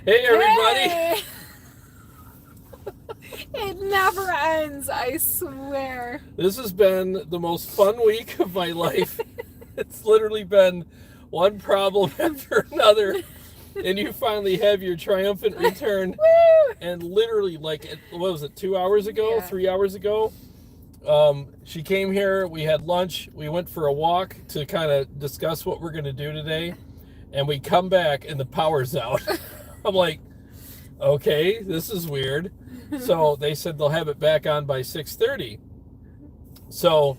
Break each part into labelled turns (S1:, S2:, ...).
S1: Hey, everybody.
S2: Hey! It never ends, I swear.
S1: This has been the most fun week of my life. It's literally been one problem after another. And you finally have your triumphant return.
S2: Woo!
S1: And literally, like, what was it, 2 hours ago,
S2: Yeah.
S1: 3 hours ago? She came here, we had lunch, we went for a walk to kind of discuss what we're going to do today. And we come back and the power's out. I'm like, okay, this is weird. So they said they'll have it back on by 6:30. So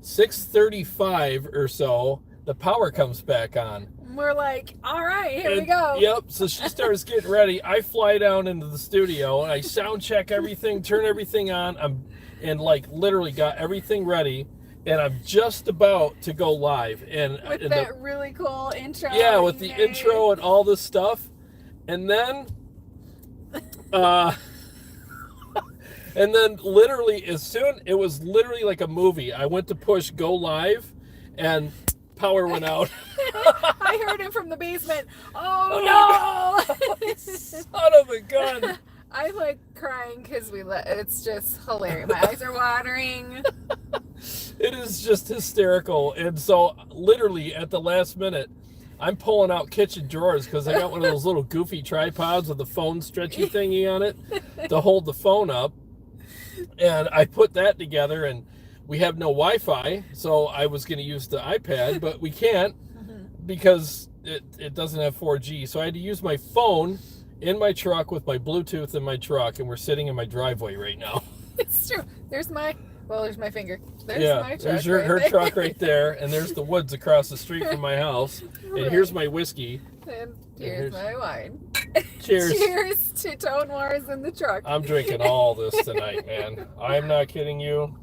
S1: 6:35 or so, the power comes back on.
S2: We're like, all right, here we go.
S1: Yep. So she starts getting ready. I fly down into the studio and I sound check everything, turn everything on. And like literally got everything ready. And I'm just about to go live. And
S2: With that really cool intro.
S1: yeah, with the intro and all this stuff. And then and then literally it was literally like a movie. I went to push go live and power went out.
S2: I heard him from the basement. Oh no!
S1: Son of a gun.
S2: I'm like crying because it's just hilarious. My eyes are watering.
S1: It is just hysterical. And so literally at the last minute, I'm pulling out kitchen drawers because I got one of those little goofy tripods with the phone stretchy thingy on it to hold the phone up. And I put that together, and we have no Wi-Fi, so I was going to use the iPad, but we can't because it doesn't have 4G. So I had to use my phone in my truck with my Bluetooth in my truck, and we're sitting in my driveway right now.
S2: It's true. There's my finger. There's my truck.
S1: There's her truck right there, and there's the woods across the street from my house. And here's my whiskey.
S2: And here's my wine.
S1: Cheers.
S2: Cheers to Tone Wars in the truck.
S1: I'm drinking all this tonight, man. I'm not kidding you.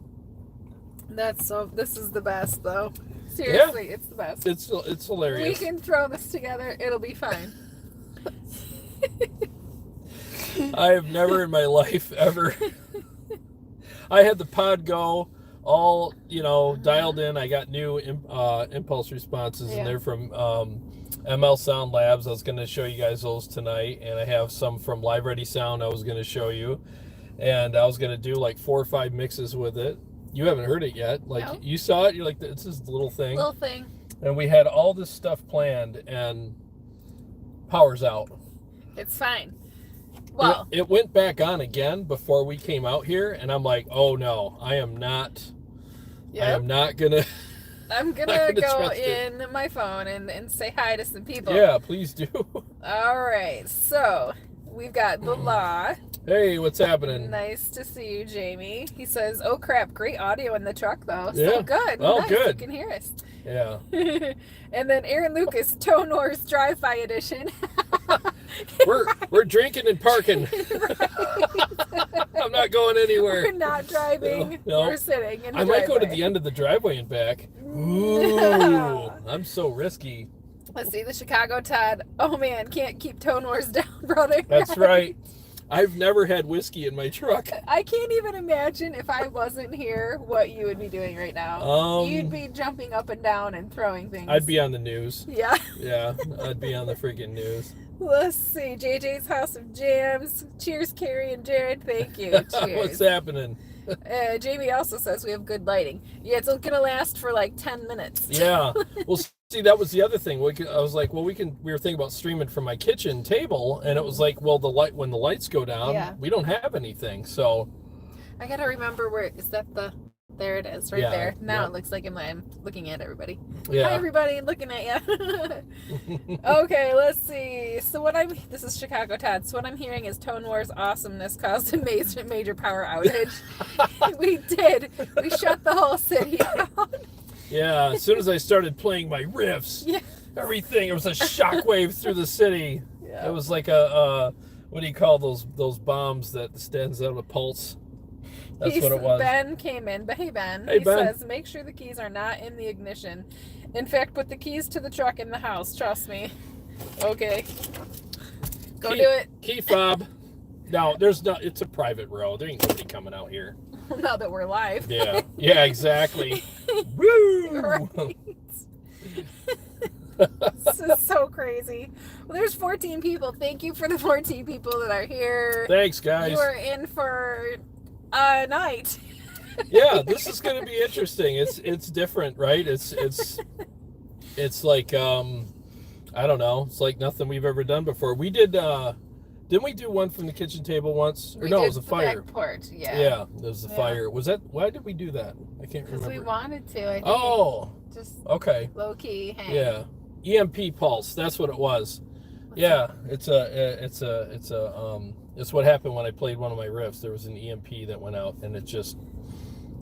S2: This is the best, though. Seriously, it's the best.
S1: It's hilarious.
S2: We can throw this together. It'll be fine.
S1: I have never in my life ever. I had the pod go all, dialed in. I got new impulse responses, and they're from ML Sound Labs. I was going to show you guys those tonight, and I have some from Live Ready Sound I was going to show you, and I was going to do like 4 or 5 mixes with it. You haven't heard it yet. Like, no. You saw it, you're like, it's this little thing. And we had all this stuff planned, and power's out.
S2: It's fine. Well,
S1: it went back on again before we came out here, and I'm like, oh no, I am not gonna.
S2: I'm gonna go in my phone and say hi to some people.
S1: Yeah, please do.
S2: All right, so we've got the Law.
S1: Hey, what's happening?
S2: Nice to see you, Jamie. He says, "Oh crap, great audio in the truck though.
S1: Yeah.
S2: So good.
S1: Oh,
S2: nice.
S1: good.
S2: You can hear us."
S1: Yeah.
S2: And then Aaron Lucas, Tone Wars Drive-By Edition.
S1: We're drinking and parking. I'm not going anywhere.
S2: We're not driving. No. We're sitting in the
S1: I
S2: driveway.
S1: might go to the end of the driveway and back. Ooh, I'm so risky.
S2: Let's see, the Chicago Todd. Oh man, can't keep Tone Wars down, brother.
S1: That's right. I've never had whiskey in my truck.
S2: I can't even imagine if I wasn't here what you would be doing right now. You'd be jumping up and down and throwing things.
S1: I'd be on the news.
S2: Yeah.
S1: Yeah, I'd be on the freaking news.
S2: Let's see. JJ's House of Jams. Cheers, Kari and Jared. Thank you. Cheers.
S1: What's happening?
S2: Jamie also says we have good lighting. Yeah, it's going to last for like 10 minutes.
S1: Yeah. Well, see, that was the other thing. I was like, well, we were thinking about streaming from my kitchen table, and it was like, well, when the lights go down, we don't have anything. So
S2: I got to remember there it is, right there. Now it looks like I'm looking at everybody.
S1: Yeah.
S2: Hi, everybody, looking at you. Okay, let's see. So this is Chicago Todd. So what I'm hearing is Tone Wars awesomeness caused a major power outage. We did. We shut the whole city down.
S1: Yeah, as soon as I started playing my riffs, everything, it was a shockwave through the city. Yeah. It was like what do you call those bombs that stands out a pulse? That's what it was.
S2: Ben came in, but hey Ben,
S1: he
S2: says, make sure the keys are not in the ignition. In fact, put the keys to the truck in the house, trust me. Okay. Go do it.
S1: Key fob. No, it's a private road. There ain't nobody coming out here.
S2: Now that we're live.
S1: Yeah, exactly. Woo!
S2: Right. so crazy. Well, there's 14 people. Thank you for the 14 people that are here.
S1: Thanks, guys.
S2: You are in for a night.
S1: Yeah, this is going to be interesting. It's different, right? It's like I don't know. It's like nothing we've ever done before. We did. Didn't we do one from the kitchen table once? Or no, it was a fire.
S2: Back porch, yeah.
S1: Yeah, it was a fire. Was that? Why did we do that? I can't remember.
S2: Because we wanted to. I think.
S1: Oh.
S2: Just
S1: okay.
S2: Low key. Hang.
S1: Yeah. EMP pulse. That's what it was. Yeah. It's what happened when I played one of my riffs. There was an EMP that went out, and it just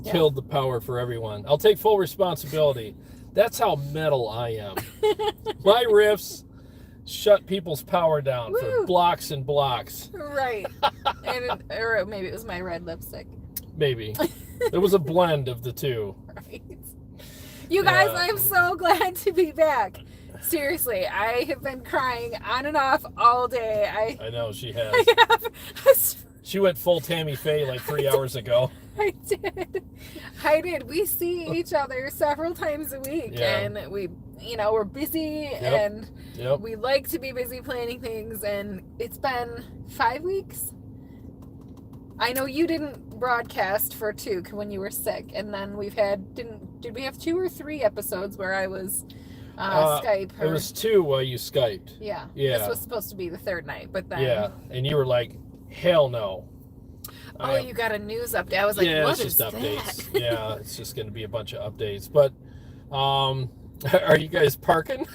S1: killed the power for everyone. I'll take full responsibility. That's how metal I am. My riffs shut people's power down for blocks and blocks.
S2: Right. Or maybe it was my red lipstick.
S1: Maybe. It was a blend of the two. Right.
S2: You guys, I'm so glad to be back. Seriously, I have been crying on and off all day.
S1: I know, she has. She went full Tammy Faye like 3 hours ago.
S2: I did. We see each other several times a week, and we, we're busy, and we like to be busy planning things, and it's been 5 weeks. I know you didn't broadcast for 2 when you were sick, and then we've had, did we have 2 or 3 episodes where I was Skype?
S1: It was 2 while you Skyped.
S2: Yeah. This was supposed to be the 3rd night, but then...
S1: Yeah, and you were like, hell no.
S2: Oh, you got a news update. I was like, what is that?
S1: Updates. Yeah, it's just going to be a bunch of updates. But are you guys parking?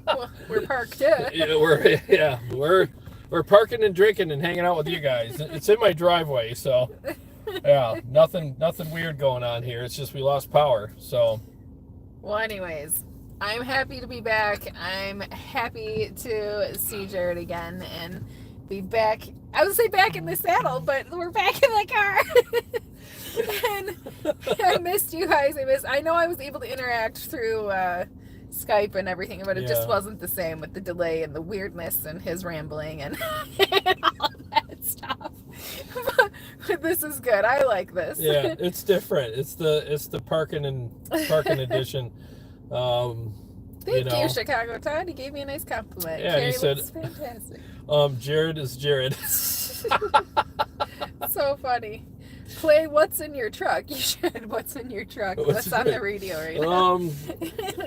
S2: Well, we're parked, yeah.
S1: We're parking and drinking and hanging out with you guys. It's in my driveway, so yeah, nothing weird going on here. It's just we lost power, so.
S2: Well, anyways, I'm happy to be back. I'm happy to see Jared again and be back. I would say back in the saddle, but we're back in the car. And I missed you guys. I know I was able to interact through Skype and everything, but it just wasn't the same with the delay and the weirdness and his rambling and, and all of that stuff. But this is good. I like this.
S1: Yeah, it's different. It's the parking edition.
S2: Thank you, Chicago Todd. He gave me a nice compliment.
S1: Yeah,
S2: Kari
S1: he said,
S2: fantastic.
S1: Jared is Jared.
S2: So funny. Play What's in Your Truck. You should. What's in Your Truck? What's on the radio right now?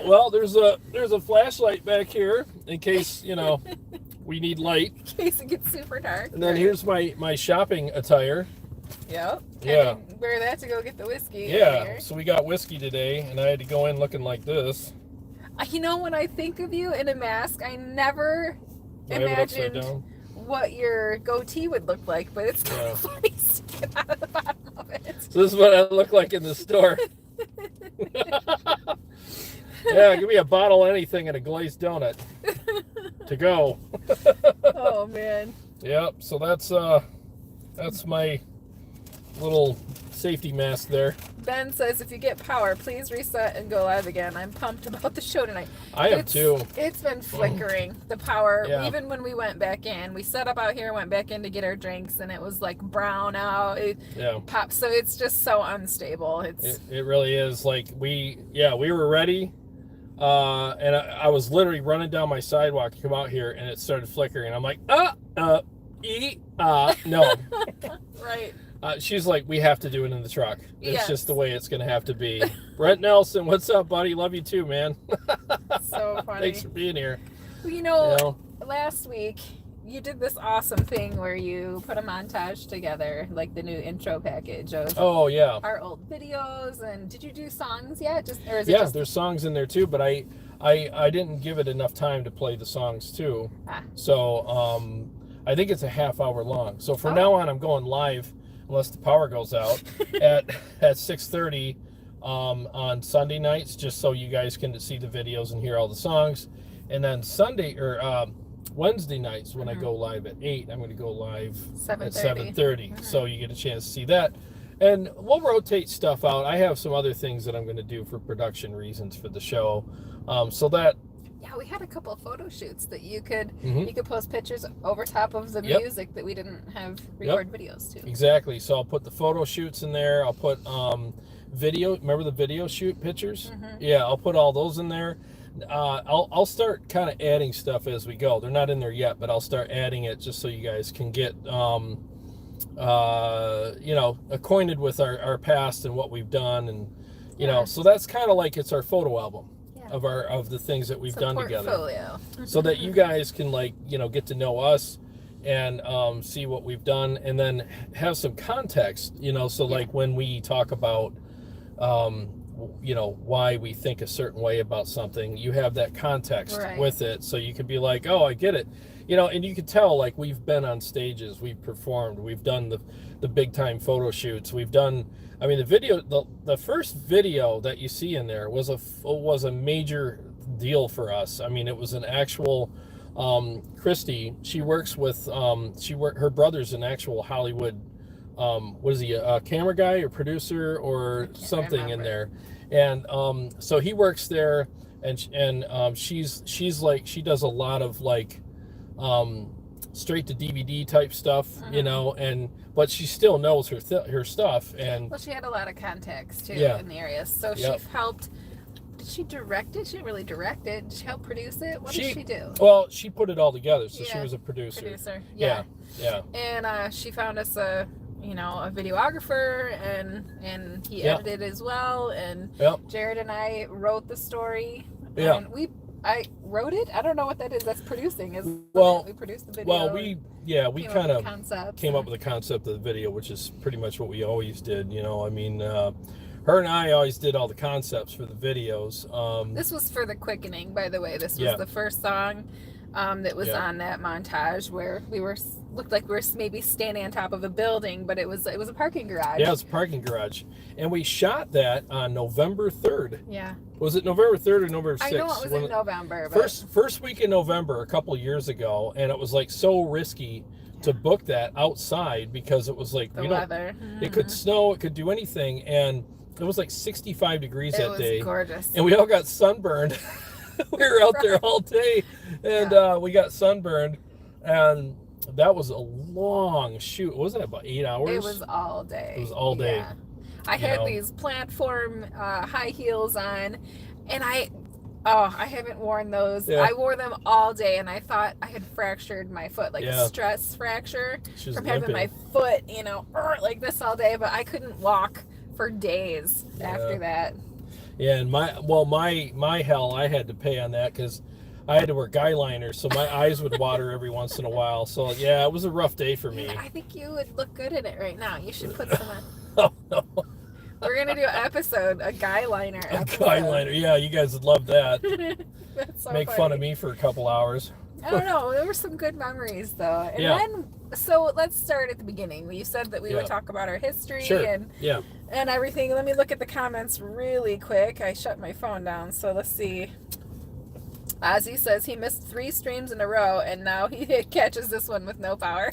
S1: Well, there's a flashlight back here in case, we need light.
S2: In case it gets super dark.
S1: And then here's my shopping attire.
S2: Yep.
S1: Yeah.
S2: And wear that to go get the whiskey.
S1: Yeah. So we got whiskey today, and I had to go in looking like this.
S2: When I think of you in a mask, I never imagined what your goatee would look like, but it's kind of funny sticking out of the bottom of it.
S1: So this is what I look like in the store. Yeah, give me a bottle of anything and a glazed donut to go.
S2: Oh man.
S1: Yep. So that's my little safety mask there.
S2: Ben says, if you get power, please reset and go live again. I'm pumped about the show tonight.
S1: I am too.
S2: It's been flickering, the power. Yeah. Even when we went back in, we set up out here, went back in to get our drinks, and it was like brown out. It popped. So it's just so unstable.
S1: It really is. Like we were ready. And I was literally running down my sidewalk to come out here, and it started flickering. I'm like, no.
S2: Right.
S1: She's like, we have to do it in the truck. It's just the way it's going to have to be. Brent Nelson, what's up, buddy? Love you too, man.
S2: So funny.
S1: Thanks for being here.
S2: Last week, you did this awesome thing where you put a montage together, like the new intro package of our old videos. And did you do songs yet? There's
S1: songs in there too, but I didn't give it enough time to play the songs too. So I think it's a half hour long. So from now on, I'm going live unless the power goes out at 6:30 on Sunday nights, just so you guys can see the videos and hear all the songs. And then Wednesday nights when I go live at 8, I'm going to go live at 7:30. So you get a chance to see that. And we'll rotate stuff out. I have some other things that I'm going to do for production reasons for the show.
S2: We had a couple of photo shoots that you could post pictures over top of the music that we didn't have record videos to.
S1: Exactly. So I'll put the photo shoots in there. I'll put video. Remember the video shoot pictures? Yeah, I'll put all those in there. I'll start kind of adding stuff as we go. They're not in there yet, but I'll start adding it just so you guys can get acquainted with our past and what we've done, and so that's kind of like it's our photo album of the things that we've done together, so that you guys can get to know us and see what we've done, and then have some context, so like when we talk about why we think a certain way about something, you have that context with it, so you could be like, oh, I get it, and you could tell, like, we've been on stages, we've performed, we've done the big time photo shoots, we've done, I mean, the first video that you see in there was a major deal for us. I mean, it was an actual Christy, she works with her brother's an actual Hollywood, what is he, a camera guy or producer or something in there, and so he works there, and she's like, she does a lot of like straight to DVD type stuff, but she still knows her stuff, and
S2: well, she had a lot of contacts too in the area, so she helped. Did she direct it? She didn't really direct it. Did she help produce it? What did she do?
S1: Well, she put it all together, so she was a producer. Yeah.
S2: And she found us a videographer, and he edited as well, and Jared and I wrote the story. And I wrote it. I don't know what that is. That's producing. We produced the video.
S1: Well, we kind of came up with the concept of the video, which is pretty much what we always did. I mean, her and I always did all the concepts for the videos.
S2: This was for the quickening, by the way. This was the first song that was on that montage where looked like we were maybe standing on top of a building, but it was a parking garage.
S1: Yeah, it was a parking garage, and we shot that on November 3rd.
S2: Yeah.
S1: Was it November 3rd or November 6th?
S2: I know it was in November. But...
S1: First week in November, a couple of years ago, and it was like so risky to book that outside because it was like
S2: the weather.
S1: It could snow, it could do anything, and it was like 65 degrees that day.
S2: It was gorgeous.
S1: And we all got sunburned. We were out there all day, and we got sunburned, and that was a long shoot. Was it about 8 hours?
S2: It was all day.
S1: It was all day.
S2: Yeah. I had these platform high heels on, and I haven't worn those. I wore them all day, and I thought I had fractured my foot, like a stress fracture from having my foot, like this all day, but I couldn't walk for days after that.
S1: Yeah, and my hell, I had to pay on that because I had to wear guy liners, so my eyes would water every once in a while. So yeah, it was a rough day for me.
S2: Yeah, I think you would look good in it right now. You should put some on.
S1: Oh no.
S2: We're gonna do an episode, a guy liner episode.
S1: A guy liner, yeah, you guys would love that.
S2: That's so
S1: Make fun of me for a couple hours.
S2: I don't know. There were some good memories though. And then, so let's start at the beginning. You said that we would talk about our history and everything. Let me look at the comments really quick. I shut my phone down, so let's see. Ozzy says he missed 3 streams in a row, and now he catches this one with no power.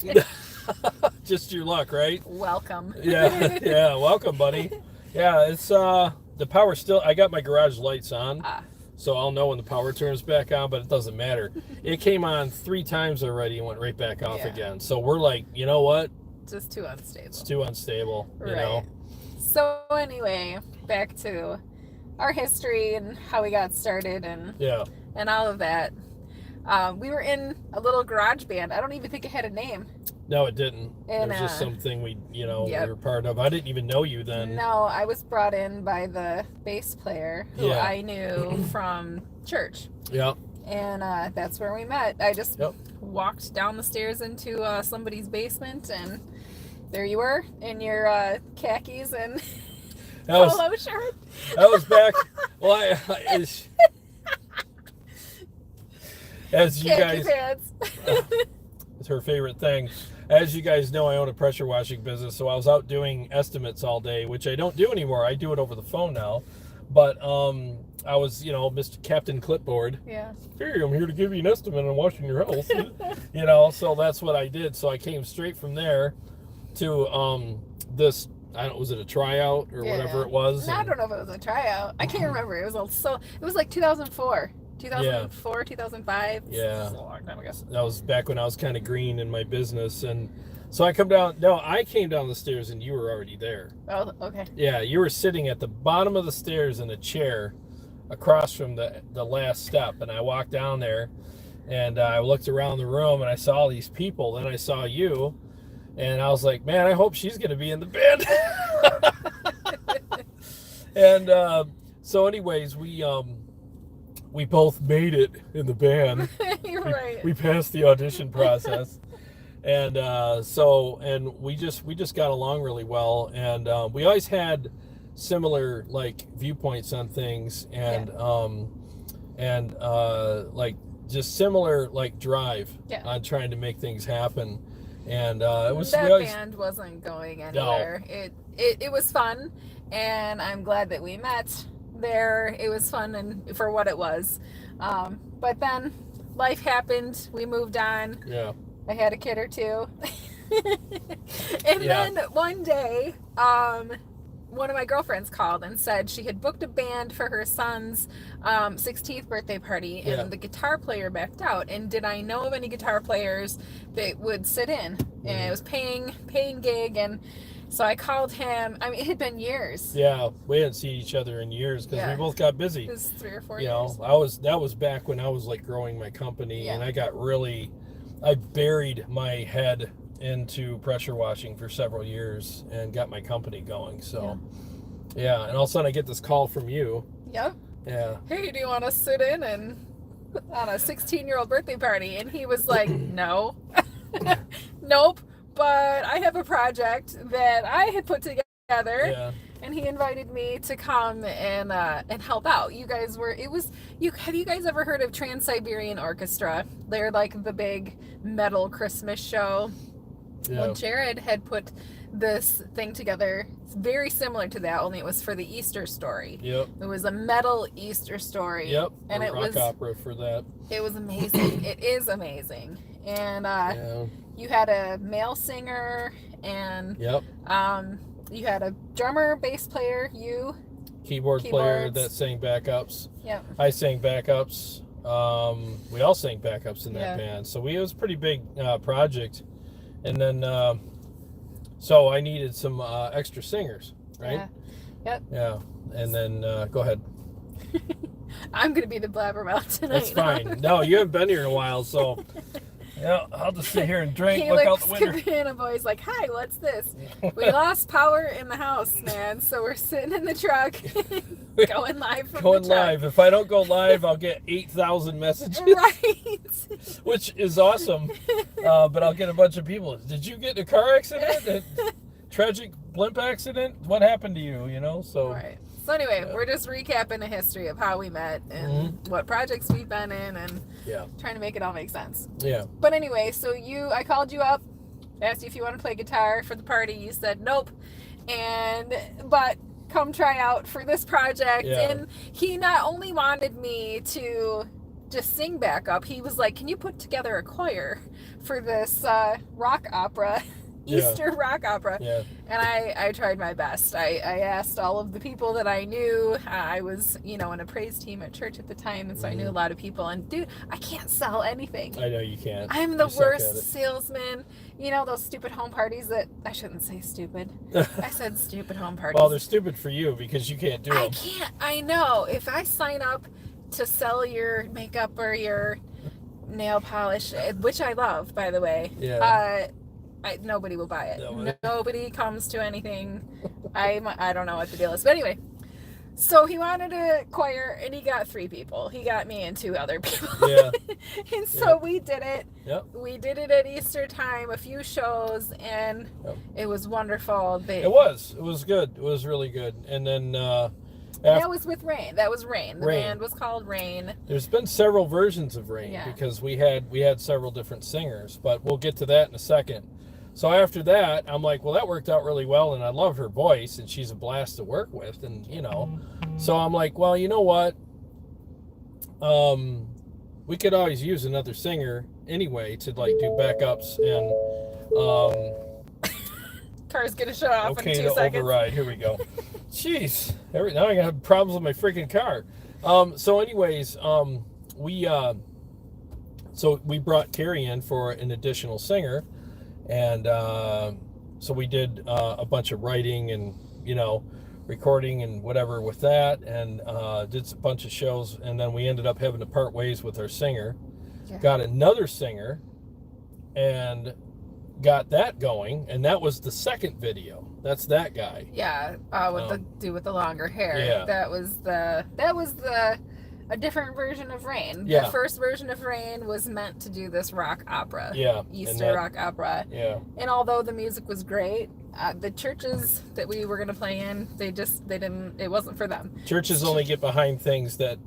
S1: Just your luck, right?
S2: Welcome.
S1: Yeah, welcome, buddy. Yeah, it's the power still. I got my garage lights on, so I'll know when the power turns back on, but it doesn't matter. It came on 3 times already and went right back off again. So we're like, you know what?
S2: Just too unstable.
S1: It's too unstable, you know?
S2: So anyway, back to our history and how we got started and all of that. We were in a little garage band. I don't even think it had a name.
S1: No, it didn't. It was just something we were part of. I didn't even know you then.
S2: No, I was brought in by the bass player who I knew from church.
S1: Yeah.
S2: And that's where we met. I just walked down the stairs into somebody's basement, and there you were in your khakis and polo shirt.
S1: That was back. Well, as you guys, it's her favorite thing. As you guys know, I own a pressure washing business, so I was out doing estimates all day, which I don't do anymore. I do it over the phone now. But I was, Mr. Captain Clipboard.
S2: Yeah.
S1: Hey, I'm here to give you an estimate on washing your house. So that's what I did. So I came straight from there to this. Was it a tryout or whatever it was?
S2: I don't know if it was a tryout. I can't remember. It was like 2004. 2004, 2005.
S1: Yeah.
S2: That's a long time ago.
S1: That was back when I was kind of green in my business. And so I come down. No, I came down the stairs and you were already there.
S2: Oh, okay.
S1: Yeah, you were sitting at the bottom of the stairs in a chair across from the last step, and I walked down there, and I looked around the room, and I saw all these people. Then I saw you, and I was like, man, I hope she's going to be in the band. And so anyways, we both made it in the band.
S2: You're right.
S1: We passed the audition process. And and we just got along really well, and we always had similar like viewpoints on things, and like just similar like drive on trying to make things happen. And it was
S2: that band wasn't going anywhere. No. It was fun, and I'm glad that we met there. It was fun and for what it was, but then life happened. We moved on.
S1: Yeah.
S2: I had a kid or two. And then one day, one of my girlfriends called and said she had booked a band for her son's 16th birthday party, and the guitar player backed out. And did I know of any guitar players that would sit in? And it was paying gig, and so I called him. I mean, it had been years.
S1: Yeah, we hadn't seen each other in years because we both got busy.
S2: It was 3 or 4
S1: years.
S2: You
S1: know, that was back when I was like growing my company, and I buried my head into pressure washing for several years and got my company going. So, and all of a sudden I get this call from you.
S2: Yep.
S1: Yeah.
S2: Hey, do you want to sit in and on a 16-year-old birthday party? And he was like, no. Nope. But I have a project that I had put together. Yeah. And he invited me to come and help out. You guys were, have you guys ever heard of Trans-Siberian Orchestra? They're like the big metal Christmas show. Yeah. Well, Jared had put this thing together. It's very similar to that, only it was for the Easter story.
S1: Yep.
S2: It was a metal Easter story.
S1: Yep.
S2: And
S1: it was
S2: opera
S1: for that.
S2: It was amazing. It is amazing. And you had a male singer, and you had a drummer, bass player,
S1: keyboards player that sang backups.
S2: Yep.
S1: I sang backups. We all sang backups in that band. So it was a pretty big project. And then, so I needed some extra singers, right?
S2: Yeah. Yep.
S1: Yeah. And then, go ahead.
S2: I'm going to be the blabbermouth tonight.
S1: That's fine. No, you haven't been here in a while, so... Yeah, I'll just sit here and drink, look out the window.
S2: Cabana Boy's like, hi, what's this? We lost power in the house, man, so we're sitting in the truck, going live from the truck.
S1: If I don't go live, I'll get 8,000 messages.
S2: Right.
S1: Which is awesome, but I'll get a bunch of people. Did you get in a car accident? A tragic blimp accident? What happened to you, So.
S2: Right. So anyway, we're just recapping the history of how we met and what projects we've been in, and trying to make it all make sense.
S1: Yeah.
S2: But anyway, so I called you up, asked you if you want to play guitar for the party. You said nope, but come try out for this project. Yeah. And he not only wanted me to just sing backup, he was like, can you put together a choir for this rock opera? Easter rock opera.
S1: Yeah.
S2: And I tried my best. I asked all of the people that I knew. I was, in a praise team at church at the time, and so I knew a lot of people. And dude, I can't sell anything.
S1: I know you can't.
S2: I'm the worst salesman. Those stupid home parties that I shouldn't say stupid. I said stupid home parties.
S1: Well, they're stupid for you because you can't do them.
S2: I can't. I know. If I sign up to sell your makeup or your nail polish, which I love, by the way.
S1: Yeah.
S2: Nobody will buy it. Nobody comes to anything. I don't know what the deal is. But anyway, so he wanted a choir, and he got 3 people. He got me and 2 other people.
S1: Yeah.
S2: And so we did it.
S1: Yep.
S2: We did it at Easter time, a few shows, and it was wonderful.
S1: It was good. It was really good. And then...
S2: that was with Rain. That was Rain. The band was called Rain.
S1: There's been several versions of Rain because we had several different singers, but we'll get to that in a second. So after that, I'm like, well, that worked out really well, and I love her voice, and she's a blast to work with, and so I'm like, well, you know what? We could always use another singer anyway to like do backups, and
S2: car's gonna shut off in 2 seconds.
S1: Okay, to override. Here we go. Jeez, now I got problems with my freaking car. So anyways, we brought Kari in for an additional singer. And so we did a bunch of writing and, recording and whatever with that, and did a bunch of shows, and then we ended up having to part ways with our singer.
S2: Yeah.
S1: Got another singer, and got that going, and that was the second video. That's that guy.
S2: Yeah, with the dude with the longer hair.
S1: Yeah.
S2: That was a different version of Rain.
S1: Yeah.
S2: The first version of Rain was meant to do this rock opera.
S1: Yeah.
S2: Easter rock opera.
S1: Yeah.
S2: And although the music was great, the churches that we were going to play in, they didn't, it wasn't for them.
S1: Churches only get behind things that,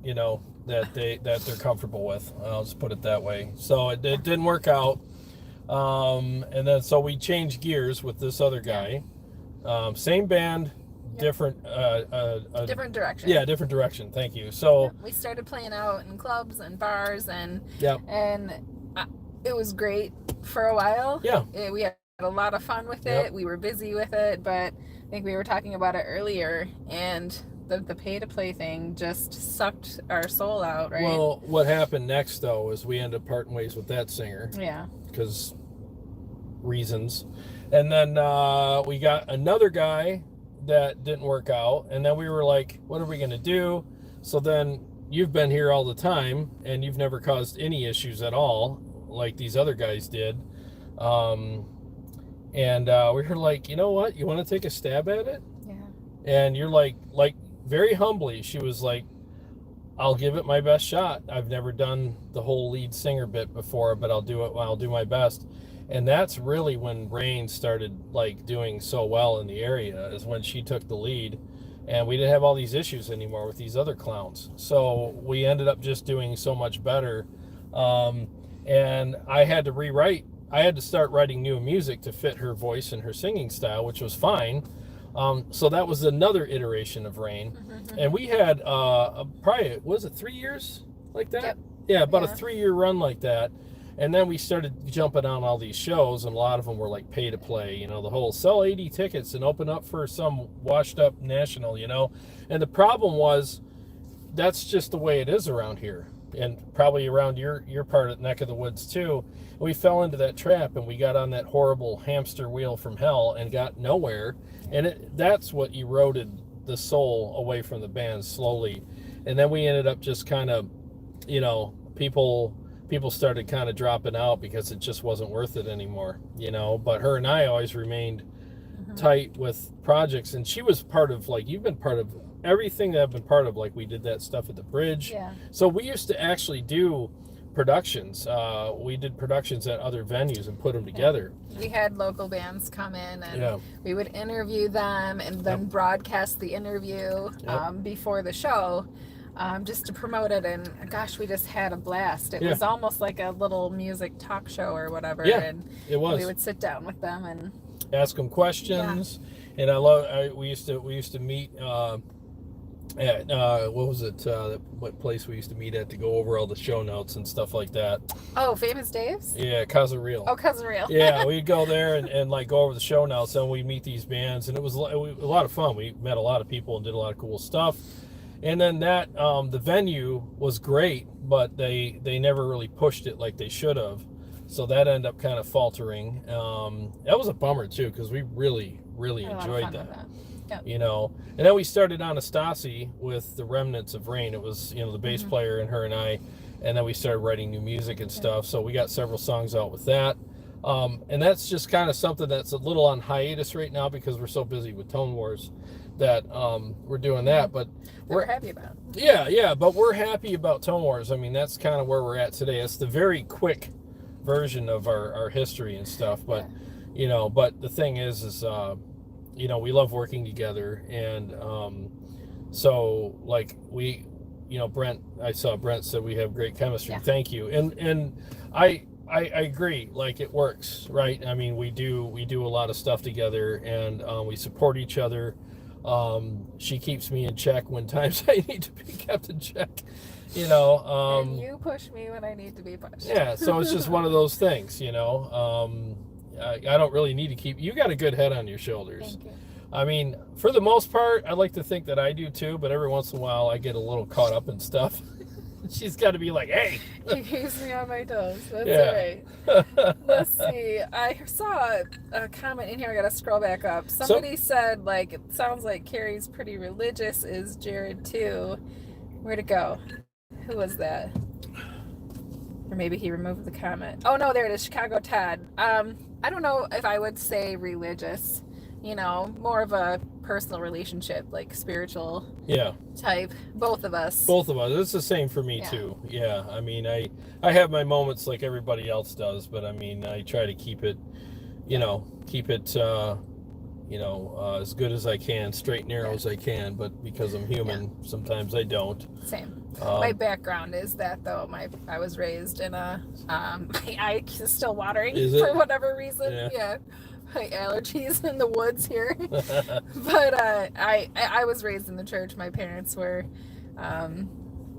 S1: that they're comfortable with. I'll just put it that way. So it didn't work out. And then so we changed gears with this other guy. Same band, different
S2: different direction.
S1: Yeah, different direction. Thank you. So
S2: we started playing out in clubs and bars, and
S1: and
S2: it was great for a while.
S1: Yeah,
S2: we had a lot of fun with it. We were busy with it, but I think we were talking about it earlier, and the pay to play thing just sucked our soul out, right?
S1: Well, what happened next though is we ended up parting ways with that singer.
S2: Yeah.
S1: Because reasons. And then we got another guy that didn't work out, and then we were like, what are we going to do? So then you've been here all the time, and you've never caused any issues at all like these other guys did. And we were like, you know what, you want to take a stab at it?
S2: Yeah.
S1: And you're like very humbly, she was like, I'll give it my best shot. I've never done the whole lead singer bit before, but I'll do my best. And that's really when Rain started doing so well in the area, is when she took the lead, and we didn't have all these issues anymore with these other clowns. So we ended up just doing so much better. And I had to start writing new music to fit her voice and her singing style, which was fine. So that was another iteration of Rain. And we had probably, was it 3 years like that?
S2: Yep.
S1: Yeah, about a 3-year run like that. And then we started jumping on all these shows, and a lot of them were pay to play, the whole sell 80 tickets and open up for some washed up national, And the problem was, that's just the way it is around here, and probably around your part of the neck of the woods too. We fell into that trap, and we got on that horrible hamster wheel from hell and got nowhere. And that's what eroded the soul away from the band slowly. And then we ended up just kind of, people started kind of dropping out because it just wasn't worth it anymore, But her and I always remained tight with projects, and she was part of, you've been part of everything that I've been part of. We did that stuff at the bridge.
S2: Yeah.
S1: So we used to actually do productions. We did productions at other venues and put them together.
S2: We had local bands come in, and we would interview them and then broadcast the interview before the show. Just to promote it, and gosh, we just had a blast. It was almost like a little music talk show or whatever.
S1: Yeah,
S2: and
S1: it was.
S2: We would sit down with them and
S1: ask them questions. And we used to meet at what was it? What place we used to meet at to go over all the show notes and stuff like that?
S2: Oh, Famous Dave's?
S1: Yeah, Cousin Real.
S2: Oh, Cousin Real.
S1: Yeah, we'd go there and go over the show notes, and we'd meet these bands, and it was a lot of fun. We met a lot of people and did a lot of cool stuff. And then that the venue was great, but they never really pushed it like they should have. So that ended up kind of faltering. That was a bummer too, because we really enjoyed that. Yep. And then we started Anastasi with the remnants of Rain. It was the bass player and her and I, and then we started writing new music and stuff. So we got several songs out with that. And that's just kind of something that's a little on hiatus right now because we're so busy with Tone Wars that we're doing that. But
S2: we're happy about it.
S1: Yeah, but we're happy about Tone Wars. I mean, that's kind of where we're at today. It's the very quick version of our history and stuff. But but the thing is we love working together, and so we Brent, I saw Brent said we have great chemistry. Thank you. And I agree, it works, right? I mean, we do a lot of stuff together, and we support each other. She keeps me in check when times I need to be kept in check,
S2: and you push me when I need to be pushed.
S1: Yeah, so it's just one of those things, I don't really need to keep. You got a good head on your shoulders.
S2: Thank you.
S1: I mean, for the most part, I like to think that I do too, but every once in a while I get a little caught up in stuff. She's got to be like, hey.
S2: He keeps me on my toes. That's
S1: Yeah.
S2: all right. Let's see. I saw a comment in here. I gotta scroll back up. Somebody said, like, it sounds like Kari's pretty religious. Is Jared too? Where'd it go? Who was that? Or maybe he removed the comment. Oh no, there it is. Chicago Todd. I don't know if I would say religious. You know, more of a personal relationship, like spiritual.
S1: Yeah.
S2: Type. Both of us.
S1: It's the same for me too. Yeah. I mean, I have my moments like everybody else does, but I mean, I try to keep it, as good as I can, straight and narrow as I can. But because I'm human, sometimes I don't.
S2: Same. My background is that though. I was raised in a my eye is still watering for whatever reason. Yeah. My allergies in the woods here. But I was raised in the church. My parents were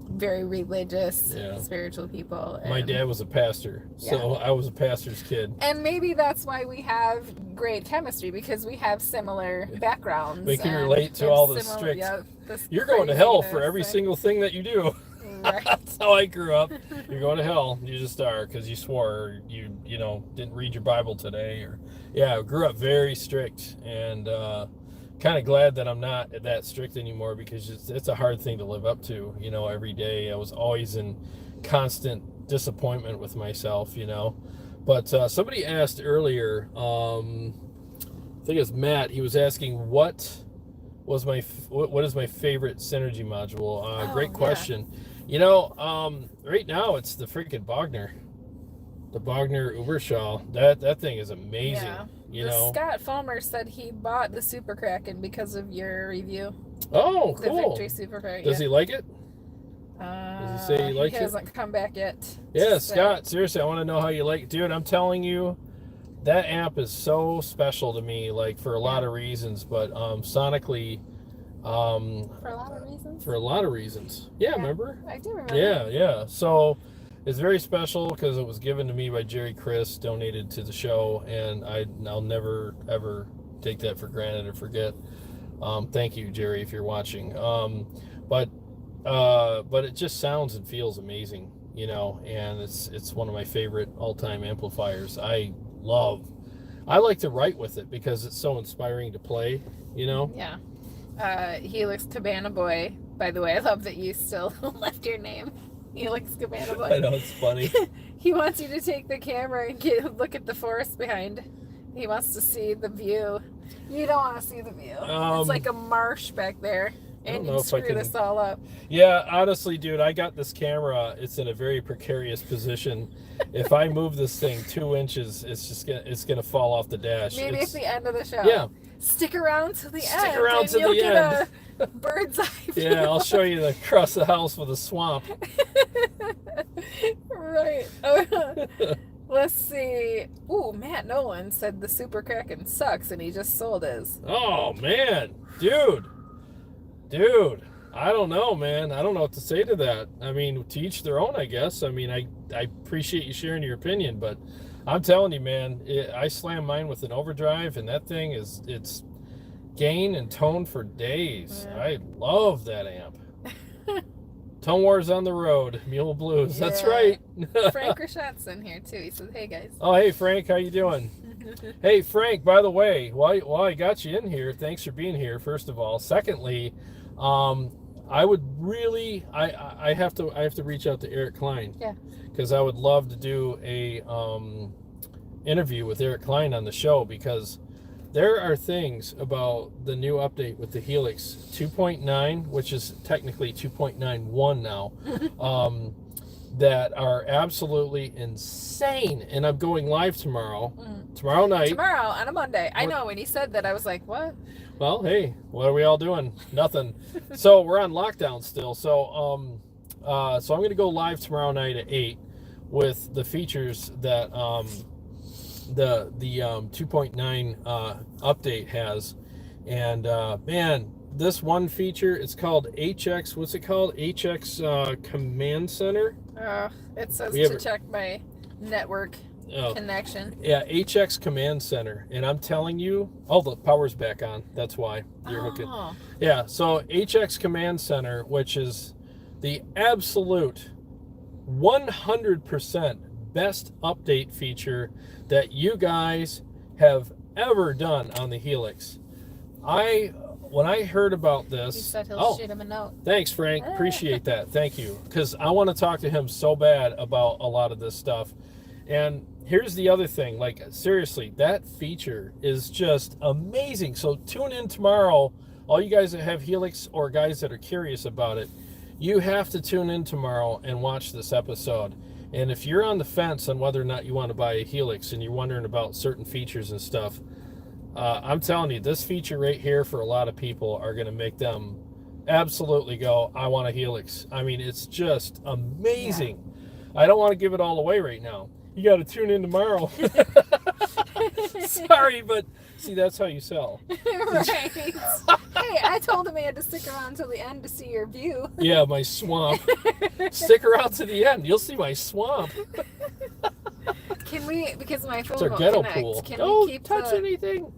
S2: very religious, spiritual people. And
S1: my dad was a pastor, so I was a pastor's kid. And
S2: maybe that's why we have great chemistry, because we have similar backgrounds.
S1: We can relate to all the strict. You're going to hell for every single thing that you do. Right. That's how I grew up. You're going to hell. You just are, because you swore, or you didn't read your Bible today, or I grew up very strict, and kind of glad that I'm not that strict anymore, because it's a hard thing to live up to. Every day I was always in constant disappointment with myself. But somebody asked earlier, I think it's Matt. He was asking what is my favorite Synergy module. Great question. Right now it's the freaking Bogner. The Bogner Ubershaw. That thing is amazing. Yeah.
S2: Scott Fulmer said he bought the Super Kraken because of your review.
S1: Oh, cool.
S2: The Victory Super Kraken.
S1: Does he like it? Does he say he likes it?
S2: He hasn't come back yet.
S1: Yeah, Scott, seriously, I want to know how you like it. Dude, I'm telling you, that amp is so special to me, like, for a lot of reasons, but sonically...
S2: for a lot of reasons?
S1: For a lot of reasons. Yeah, remember?
S2: I do remember.
S1: Yeah. So it's very special because it was given to me by Jerry Chris, donated to the show, and I'll never, ever take that for granted or forget. Thank you, Jerry, if you're watching. But it just sounds and feels amazing, and it's one of my favorite all-time amplifiers. I like to write with it because it's so inspiring to play,
S2: Yeah. Helix Cabana Boy. By the way, I love that you still left your name. Helix Cabana Boy.
S1: I know, it's funny.
S2: He wants you to take the camera and look at the forest behind. He wants to see the view. You don't want to see the view. It's like a marsh back there. And you screw this all up.
S1: Yeah, honestly, dude, I got this camera. It's in a very precarious position. If I move this thing 2 inches, it's gonna fall off the dash.
S2: Maybe it's the end of the show.
S1: Yeah.
S2: Stick around to the end.
S1: Stick around to the end.
S2: A bird's eye view.
S1: Yeah, I'll show you across the house with a swamp.
S2: Right. Let's see. Ooh, Matt Nolan said the Super Kraken sucks and he just sold his.
S1: Oh, man. Dude, I don't know, man. I don't know what to say to that. I mean, to each their own, I guess. I mean, I appreciate you sharing your opinion, but I'm telling you, man, I slam mine with an overdrive, and that thing it's gain and tone for days. Yeah. I love that amp. Tone Wars on the road, Mule Blues. Yeah. That's right.
S2: Frank Rachette's in here too. He says, "Hey guys."
S1: Oh, hey Frank, how you doing? Hey Frank, by the way, while I got you in here, thanks for being here. First of all, secondly, I would really, I have to reach out to Eric Klein.
S2: Yeah.
S1: Because I would love to do a interview with Eric Klein on the show, because there are things about the new update with the Helix 2.9, which is technically 2.91 now, that are absolutely insane. And I'm going live tomorrow night.
S2: Tomorrow on a Monday. I know, when he said that, I was like, what?
S1: Well, hey, what are we all doing? Nothing. So we're on lockdown still. So I'm going to go live tomorrow night at 8 with the features that the 2.9 update has. And man, this one feature, it's called HX. What's it called? HX Command Center.
S2: It says to check my network connection.
S1: Yeah, HX Command Center. And I'm telling you, the power's back on. That's why you're hooking. Yeah, so HX Command Center, which is the absolute 100% best update feature that you guys have ever done on the Helix. When I heard about this,
S2: He said he'll shoot him a note.
S1: Thanks, Frank. Appreciate that. Thank you. Because I want to talk to him so bad about a lot of this stuff. And here's the other thing. Like, seriously, that feature is just amazing. So tune in tomorrow. All you guys that have Helix or guys that are curious about it, you have to tune in tomorrow and watch this episode. And if you're on the fence on whether or not you want to buy a Helix and you're wondering about certain features and stuff, I'm telling you, this feature right here for a lot of people are going to make them absolutely go, I want a Helix. I mean, it's just amazing. Yeah. I don't want to give it all away right now. You got to tune in tomorrow. Sorry, but see, that's how you sell.
S2: Right. Hey, I told him he had to stick around till the end to see your view.
S1: Yeah, my swamp. Stick around to the end. You'll see my swamp.
S2: Can we, because my phone
S1: It's our
S2: won't
S1: ghetto
S2: connect,
S1: pool.
S2: can
S1: Don't
S2: we keep
S1: touch anything.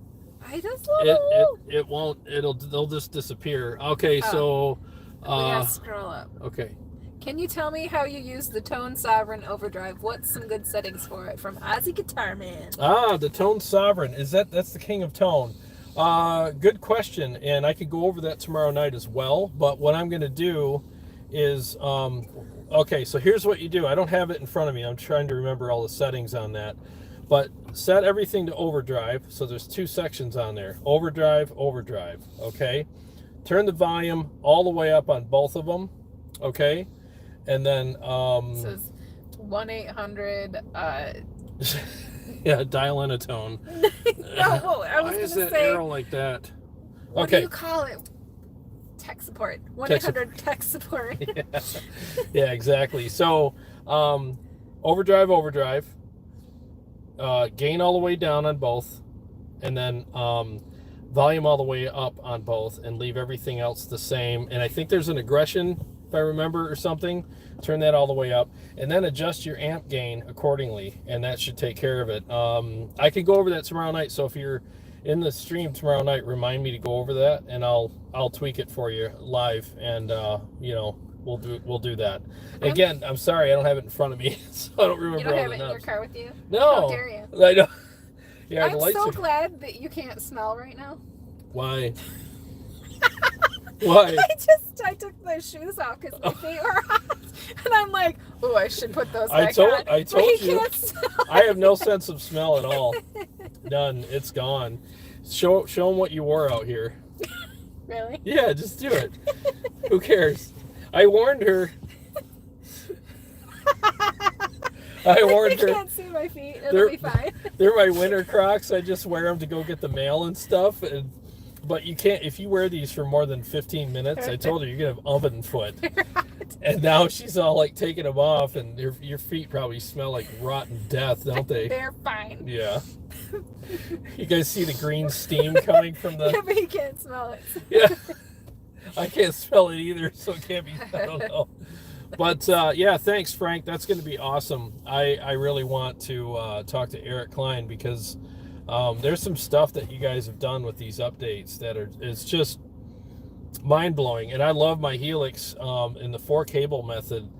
S2: I just little.
S1: It won't. They'll just disappear. Okay, so.
S2: We gotta scroll up.
S1: Okay.
S2: Can you tell me how you use the Tone Sovereign Overdrive? What's some good settings for it? From Ozzy Guitar Man.
S1: The Tone Sovereign. That's the king of tone. Good question, and I could go over that tomorrow night as well. But what I'm going to do is, okay, so here's what you do. I don't have it in front of me. I'm trying to remember all the settings on that. But set everything to overdrive. So there's two sections on there. Overdrive, overdrive. Okay. Turn the volume all the way up on both of them. Okay. And then
S2: it says 1-800
S1: yeah, dial in a tone.
S2: No, I was
S1: Why is
S2: gonna
S1: that
S2: say,
S1: arrow like that?
S2: What
S1: Okay.
S2: do you call it? Tech support. 1-800 tech support.
S1: Yeah, exactly. So overdrive, overdrive. Gain all the way down on both, and then volume all the way up on both, and leave everything else the same. And I think there's an aggression, if I remember, or something. Turn that all the way up, and then adjust your amp gain accordingly, and that should take care of it. I could go over that tomorrow night, so if you're in the stream tomorrow night, remind me to go over that, and I'll tweak it for you live, and we'll do that. Again, I'm sorry, I don't have it in front of me, so I don't remember.
S2: You don't
S1: all
S2: have
S1: the
S2: it in your
S1: knobs.
S2: car with you?
S1: No.
S2: How dare you?
S1: I know. Yeah,
S2: I'm
S1: the lights
S2: so
S1: are...
S2: glad that you can't smell right now.
S1: Why? Why?
S2: I took my shoes off because my feet were hot, and I'm like, oh, I should put those back on.
S1: I told you.
S2: Can't smell.
S1: I have no sense of smell at all. None. It's gone. Show them what you wore out here.
S2: Really?
S1: Yeah, just do it. Who cares? I warned her. I warned her.
S2: You can't see my feet. It'll be fine.
S1: They're my winter Crocs. I just wear them to go get the mail and stuff. But you can't, if you wear these for more than 15 minutes, I told her you're going to have oven foot. And now she's all like taking them off, and your feet probably smell like rotten death, don't they?
S2: They're fine.
S1: Yeah. You guys see the green steam coming from the...
S2: Yeah, but you can't smell it.
S1: Yeah. I can't smell it either, so it can't be, I don't know. But yeah, thanks, Frank. That's going to be awesome. I really want to talk to Eric Klein, because there's some stuff that you guys have done with these updates that it's just mind-blowing. And I love my Helix in the 4-cable method,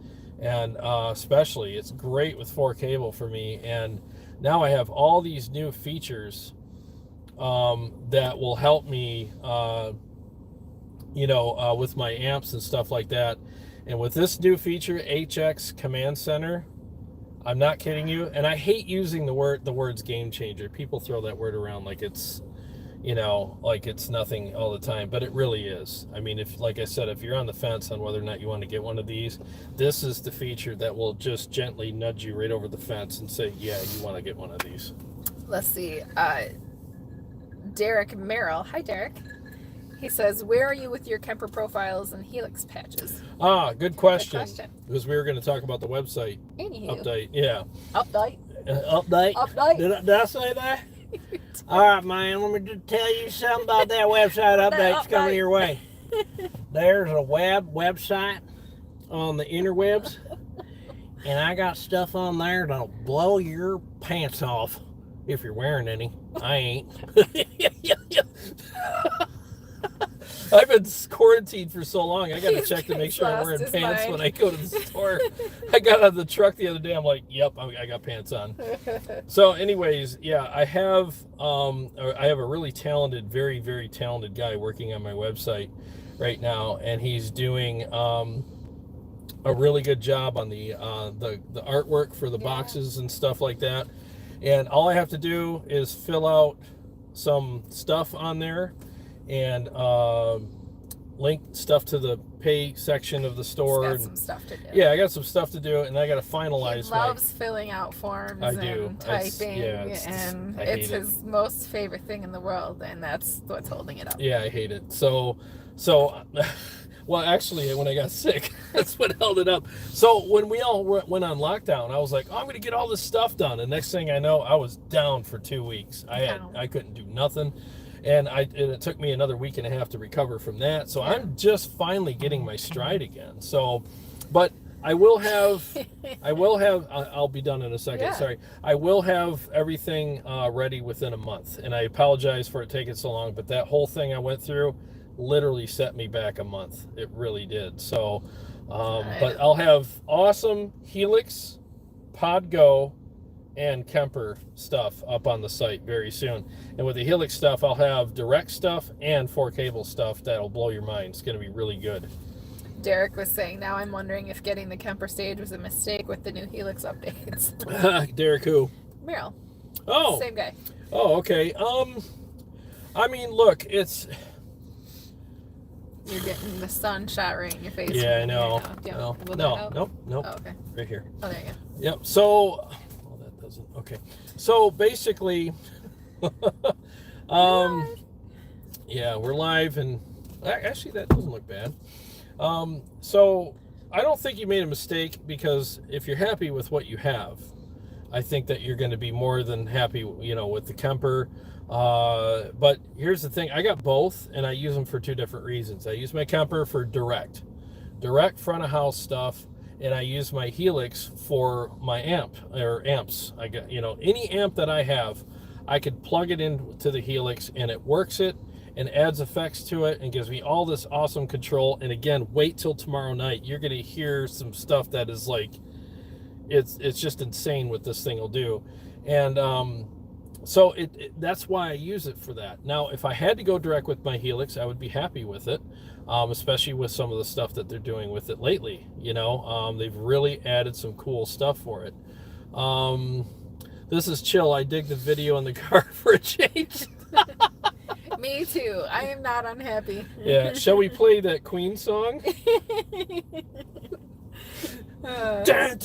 S1: and especially it's great with 4-cable for me. And now I have all these new features that will help me with my amps and stuff like that. And with this new feature, HX Command Center, I'm not kidding you. And I hate using the words game changer. People throw that word around like it's, like it's nothing all the time, but it really is. I mean, like I said, if you're on the fence on whether or not you want to get one of these, this is the feature that will just gently nudge you right over the fence and say, yeah, you want to get one of these.
S2: Let's see. Derek Merrill. Hi, Derek. He says, where are you with your Kemper profiles and Helix patches?
S1: Good question. Because we were going to talk about the website update. Yeah.
S2: Update.
S1: Update.
S2: Update.
S1: Did I say that? All right, man. Let me just tell you something about that website update's coming your way. There's a website on the interwebs, and I got stuff on there that'll blow your pants off if you're wearing any. I ain't. I've been quarantined for so long. I got to
S2: He's
S1: check to make sure I'm
S2: lost
S1: wearing
S2: his
S1: pants
S2: mind.
S1: when I go to the store. I got out of the truck the other day. I'm like, yep, I got pants on. So, anyways, yeah, I have a really talented, very, very talented guy working on my website right now, and he's doing a really good job on the artwork for the boxes and stuff like that. And all I have to do is fill out some stuff on there and link stuff to the pay section of the store.
S2: He's got some stuff to do.
S1: Yeah, I got some stuff to do, and I got to finalize.
S2: He loves filling out forms and typing, and it's his most favorite thing in the world, and that's what's holding it up.
S1: Yeah, I hate it. So, well, actually, when I got sick, that's what held it up. So when we all went on lockdown, I was like, oh, I'm going to get all this stuff done. And next thing I know, I was down for 2 weeks. I couldn't do nothing. And it took me another week and a half to recover from that. So I'm just finally getting my stride again. So, but I will have, I'll be done in a second.
S2: Yeah.
S1: Sorry. I will have everything ready within a month. And I apologize for it taking so long, but that whole thing I went through literally set me back a month. It really did. So, but I'll have awesome Helix, Podgo, and Kemper stuff up on the site very soon. And with the Helix stuff, I'll have direct stuff and 4-cable stuff that'll blow your mind. It's going to be really good.
S2: Derek was saying, now I'm wondering if getting the Kemper stage was a mistake with the new Helix updates.
S1: Derek who?
S2: Merrill.
S1: Oh.
S2: Same guy.
S1: Oh, okay. I mean, look, it's...
S2: You're getting the sun shot right in your face.
S1: Yeah, I know.
S2: No.
S1: Nope.
S2: Oh, okay.
S1: Right here.
S2: Oh, there you go.
S1: Yep. So, well, that doesn't. Okay. So basically, yeah, we're live, and actually that doesn't look bad. So I don't think you made a mistake, because if you're happy with what you have, I think that you're going to be more than happy, with the Kemper. But here's the thing, I got both, and I use them for two different reasons. I use my Kemper for direct front of house stuff, and I use my Helix for my amps. I got, any amp that I have, I could plug it into the Helix, and it works it and adds effects to it and gives me all this awesome control. And again, wait till tomorrow night. You're going to hear some stuff that is like, it's just insane what this thing will do. And so that's why I use it for that. Now, if I had to go direct with my Helix, I would be happy with it, especially with some of the stuff that they're doing with it lately. They've really added some cool stuff for it. This is chill. I dig the video in the car for a change.
S2: Me too. I am not unhappy.
S1: Yeah. Shall we play that Queen song? We'll get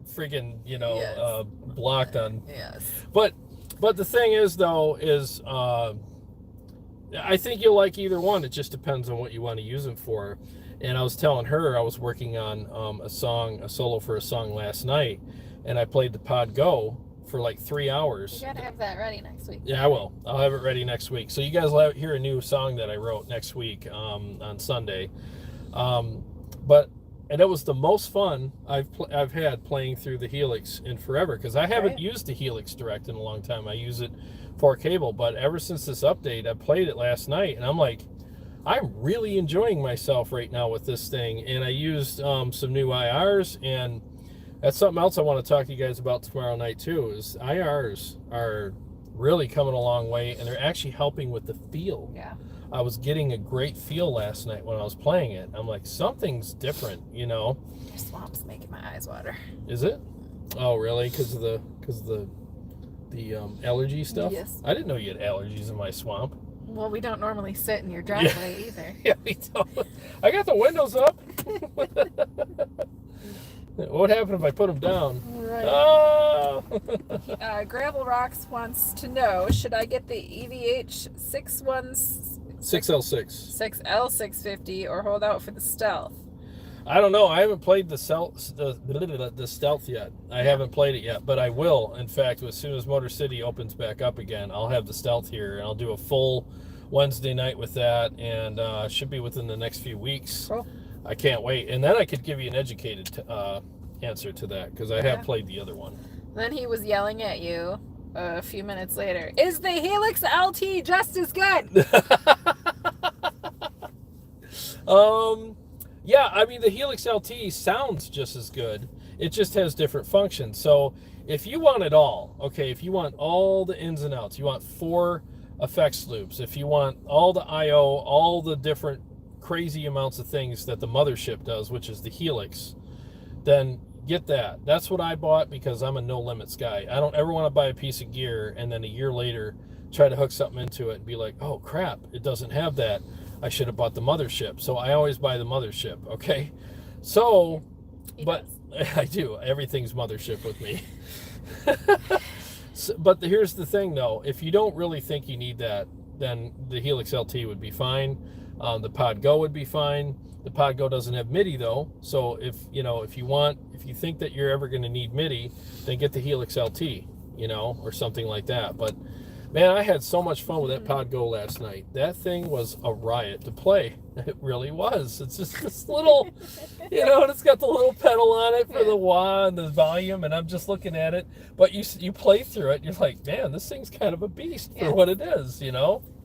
S1: freaking
S2: Yes.
S1: blocked on.
S2: Yes.
S1: But the thing is, though, is I think you'll like either one. It just depends on what you want to use them for. And I was telling her I was working on a solo for a song last night, and I played the Pod Go for like 3 hours.
S2: You gotta have that ready next week.
S1: Yeah, I will. I'll have it ready next week. So you guys will hear a new song that I wrote next week on Sunday. And it was the most fun I've had playing through the Helix in forever, because I haven't used the Helix Direct in a long time. I use it for cable, but ever since this update, I played it last night, and I'm like, I'm really enjoying myself right now with this thing. And I used some new IRs, and that's something else I want to talk to you guys about tomorrow night too, is IRs are really coming a long way, and they're actually helping with the feel.
S2: Yeah.
S1: I was getting a great feel last night when I was playing it. I'm like, something's different,
S2: Your swamp's making my eyes water.
S1: Is it? Oh, really? Because of the allergy stuff?
S2: Yes.
S1: I didn't know you had allergies in my swamp.
S2: Well, we don't normally sit in your driveway either.
S1: Yeah, we don't. I got the windows up. What happened if I put them down?
S2: Right.
S1: Oh!
S2: Gravel Rocks wants to know, should I get the EVH 6L650 or hold out for the Stealth?
S1: I don't know. I haven't played the Stealth yet. I haven't played it yet, but I will. In fact, as soon as Motor City opens back up again, I'll have the Stealth here, and I'll do a full Wednesday night with that, and should be within the next few weeks.
S2: Cool.
S1: I can't wait. And then I could give you an educated answer to that, because I have played the other one.
S2: Then he was yelling at you a few minutes later, is the Helix LT just as good?
S1: Yeah, I mean, the Helix LT sounds just as good. It just has different functions. So if you want it all, okay, if you want all the ins and outs, you want 4 effects loops, if you want all the I/O, all the different crazy amounts of things that the mothership does, which is the Helix, then get that. That's what I bought because I'm a no limits guy. I don't ever want to buy a piece of gear and then a year later try to hook something into it and be like, oh crap, it doesn't have that. I should have bought the mothership. So I always buy the mothership, okay? So, but I do. Everything's mothership with me. So, but here's the thing though, if you don't really think you need that, then the Helix LT would be fine. The Pod Go would be fine. The Pod Go doesn't have MIDI though, so if you think that you're ever going to need MIDI, then get the Helix LT, or something like that. But man, I had so much fun with that Pod Go last night. That thing was a riot to play. It really was. It's just this little, and it's got the little pedal on it for the wah and the volume, and I'm just looking at it. But you play through it, and you're like, man, this thing's kind of a beast for what it is,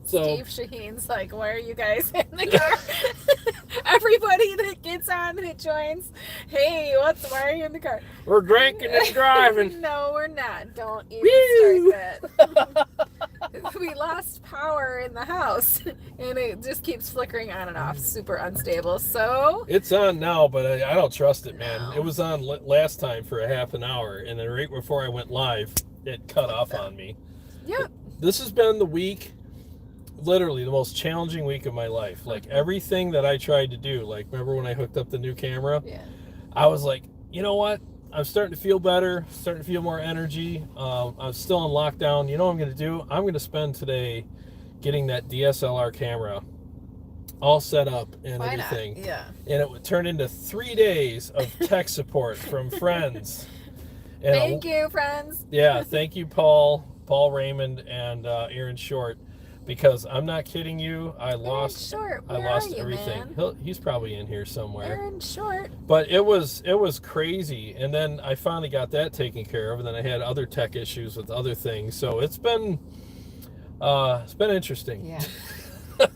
S1: So,
S2: Steve Shaheen's like, why are you guys in the car? Everybody that gets on, that joins, hey, why are you in the car?
S1: We're drinking and driving.
S2: No, we're not. Don't even start that. We lost power in the house, and it just keeps flickering on and off, super unstable. So
S1: it's on now, but I don't trust it, man. No. It was on last time for a half an hour, and then right before I went live, it cut off on me.
S2: Yep.
S1: This has been the week, literally the most challenging week of my life. Like everything that I tried to do, like remember when I hooked up the new camera?
S2: Yeah.
S1: I was like, you know what? I'm starting to feel better, starting to feel more energy. I'm still in lockdown. You know what I'm going to do? I'm going to spend today getting that DSLR camera all set up and
S2: Why
S1: everything.
S2: Not? Yeah.
S1: And it would turn into 3 days of tech support from friends. And
S2: thank you, friends.
S1: Yeah, thank you, Paul Raymond, and Aaron Short. Because I'm not kidding you, I lost everything.
S2: Man?
S1: He's probably in here somewhere.
S2: Aaron Short.
S1: But it was crazy, and then I finally got that taken care of, and then I had other tech issues with other things. So it's been interesting.
S2: Yeah.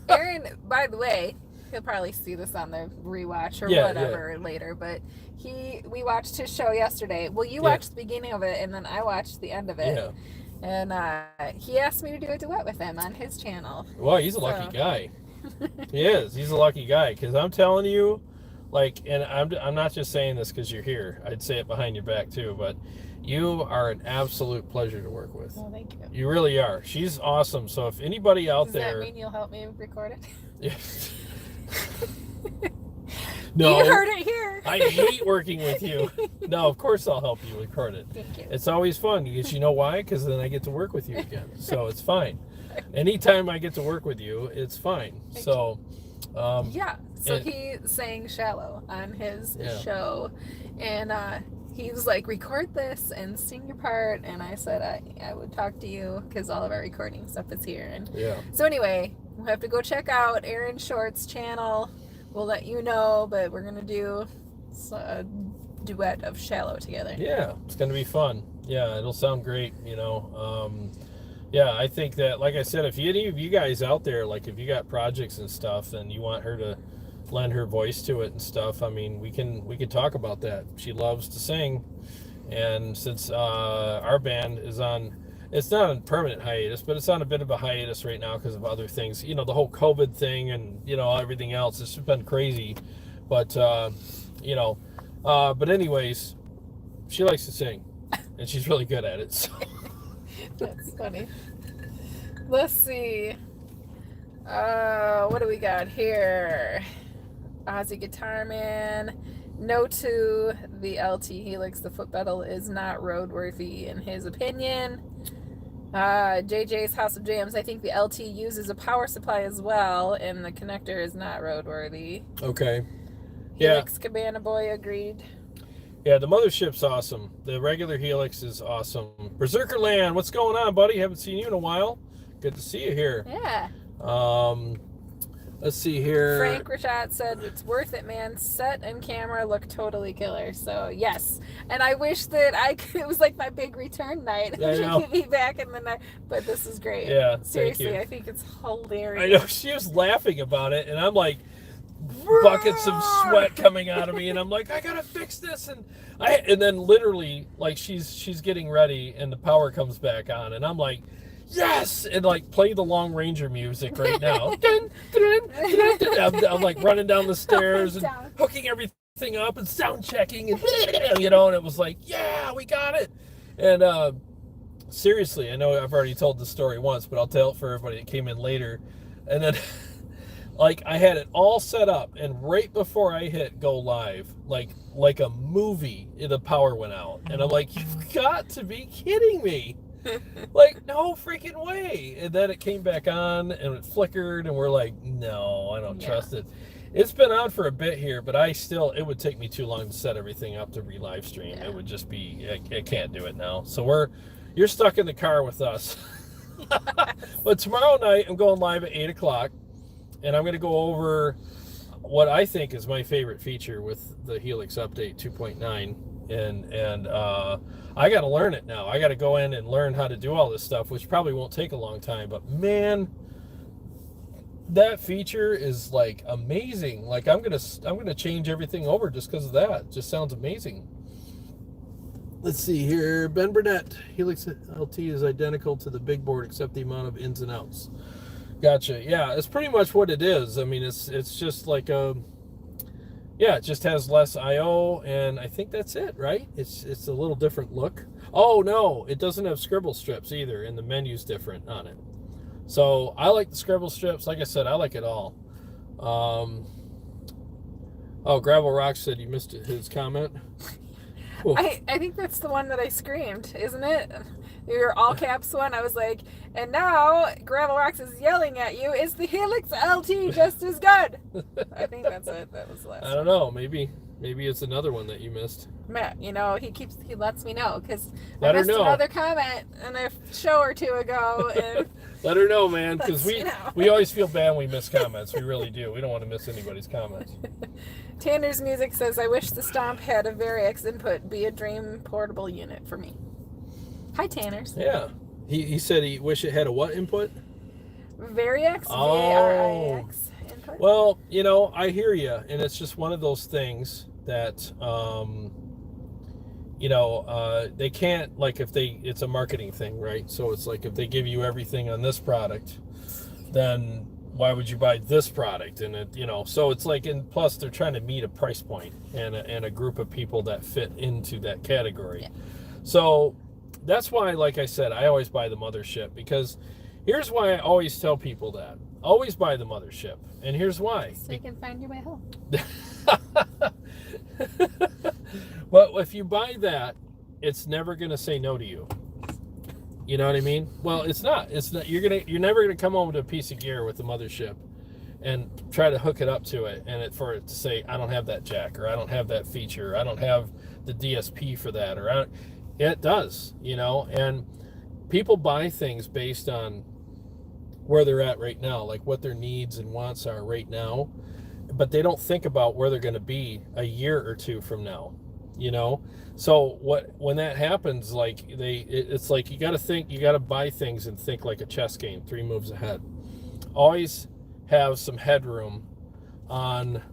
S2: Aaron, by the way, he'll probably see this on the rewatch or whatever later, but we watched his show yesterday. Well, you watched the beginning of it, and then I watched the end of it. Yeah. And he asked me to do a duet with him on his channel.
S1: Well, he's a lucky guy. He is. He's a lucky guy. Because I'm telling you, and I'm not just saying this because you're here. I'd say it behind your back too. But you are an absolute pleasure to work with.
S2: Well, thank you.
S1: You really are. She's awesome. So if anybody out there...
S2: Does that mean you'll help me record it?
S1: Yeah. No,
S2: you heard it here.
S1: I hate working with you. No, of course I'll help you record it.
S2: Thank you.
S1: It's always fun because you know why? Because then I get to work with you again. So it's fine. Anytime I get to work with you, it's fine. So
S2: he sang Shallow on his show, and he was like, record this and sing your part, and I said I would talk to you because all of our recording stuff is here. And so anyway, we'll have to go check out Aaron Short's channel. We'll let you know, but we're going to do a duet of Shallow together.
S1: Yeah, it's going to be fun. Yeah, it'll sound great, I think that, like I said, if any of you guys out there, like if you got projects and stuff and you want her to lend her voice to it and stuff, I mean, we can talk about that. She loves to sing. And since our band is on... It's not a permanent hiatus, but it's on a bit of a hiatus right now because of other things. The whole COVID thing and, everything else. It's just been crazy. But, but anyways, she likes to sing. And she's really good at it. So.
S2: That's funny. Let's see. What do we got here? Aussie Guitar Man. No to the LT Helix. The foot pedal is not roadworthy in his opinion. JJ's House of Jams. I think the LT uses a power supply as well, and the connector is not roadworthy.
S1: Okay.
S2: Helix Cabana Boy agreed.
S1: Yeah, the mothership's awesome. The regular Helix is awesome. Berserkerland, what's going on, buddy? Haven't seen you in a while. Good to see you here.
S2: Yeah.
S1: Let's see here.
S2: Frank Rachat said, it's worth it, man. Set and camera look totally killer. So, yes. And I wish that it was like my big return night.
S1: I know.
S2: She could be back in the night. But this is great.
S1: Yeah,
S2: seriously,
S1: thank you.
S2: I think it's hilarious.
S1: I know, she was laughing about it, and I'm like, buckets of sweat coming out of me, and I'm like, I gotta fix this, and then literally, like, she's getting ready, and the power comes back on, and I'm like, yes, and like play the Long Ranger music right now. Dun, dun, dun, dun. I'm like running down the stairs and hooking everything up and sound checking, and and it was like, yeah, we got it. And seriously, I know I've already told the story once, but I'll tell it for everybody that came in later. And then like I had it all set up, and right before I hit go live, like a movie, the power went out, and I'm like, you've got to be kidding me. Like, no freaking way. And then it came back on and it flickered, and we're like, no, I don't trust it. It's been on for a bit here, but it would take me too long to set everything up to re-live stream. It would just be, I can't do it now. So you're stuck in the car with us. But tomorrow night I'm going live at 8 o'clock, and I'm going to go over what I think is my favorite feature with the Helix Update 2.9. And I got to learn it now. I got to go in and learn how to do all this stuff, which probably won't take a long time. But man, that feature is like amazing. Like I'm gonna change everything over just because of that. It just sounds amazing. Let's see here. Ben Burnett, Helix LT is identical to the big board except the amount of ins and outs. Gotcha. Yeah, it's pretty much what it is. I mean, it's just like yeah, it just has less I/O, and I think that's it, right? It's a little different look. Oh, no, it doesn't have scribble strips either, and the menu's different on it. So I like the scribble strips. Like I said, I like it all. Oh, Gravel Rock said you missed his comment. Cool.
S2: I think that's the one that I screamed, isn't it? Your all caps one. I was like, and now Gravel Rocks is yelling at you. Is the Helix LT just as good? I think that's it. That was the last.
S1: I don't know. Maybe it's another one that you missed.
S2: Matt, he lets me know because
S1: I missed
S2: another comment in a show or two ago. And
S1: let her know, man, because we always feel bad when we miss comments. We really do. We don't want to miss anybody's comments.
S2: Tanner's Music says, I wish the Stomp had a Variax input. Be a dream portable unit for me. Hi, Tanners.
S1: Yeah. He said he wish it had a what input?
S2: Variax, V-A-R-I-X input.
S1: Well, I hear you, and it's just one of those things that, they can't, like, it's a marketing thing, right? So it's like if they give you everything on this product, then why would you buy this product? And so it's like, and plus they're trying to meet a price point and a group of people that fit into that category. Yeah. So that's why, like I said, I always buy the mothership, because here's why I always tell people that. Always buy the mothership. And here's why.
S2: So you can find your way home.
S1: But if you buy that, it's never going to say no to you. You know what I mean? Well, it's not. You're never gonna come home to a piece of gear with the mothership and try to hook it up to it, and for it to say, I don't have that jack, or I don't have that feature, or I don't have the DSP for that, or it does, and people buy things based on where they're at right now, like what their needs and wants are right now, but they don't think about where they're going to be a year or two from now, So when that happens, like it's like you got to buy things and think like a chess game, 3 moves ahead. Always have some headroom on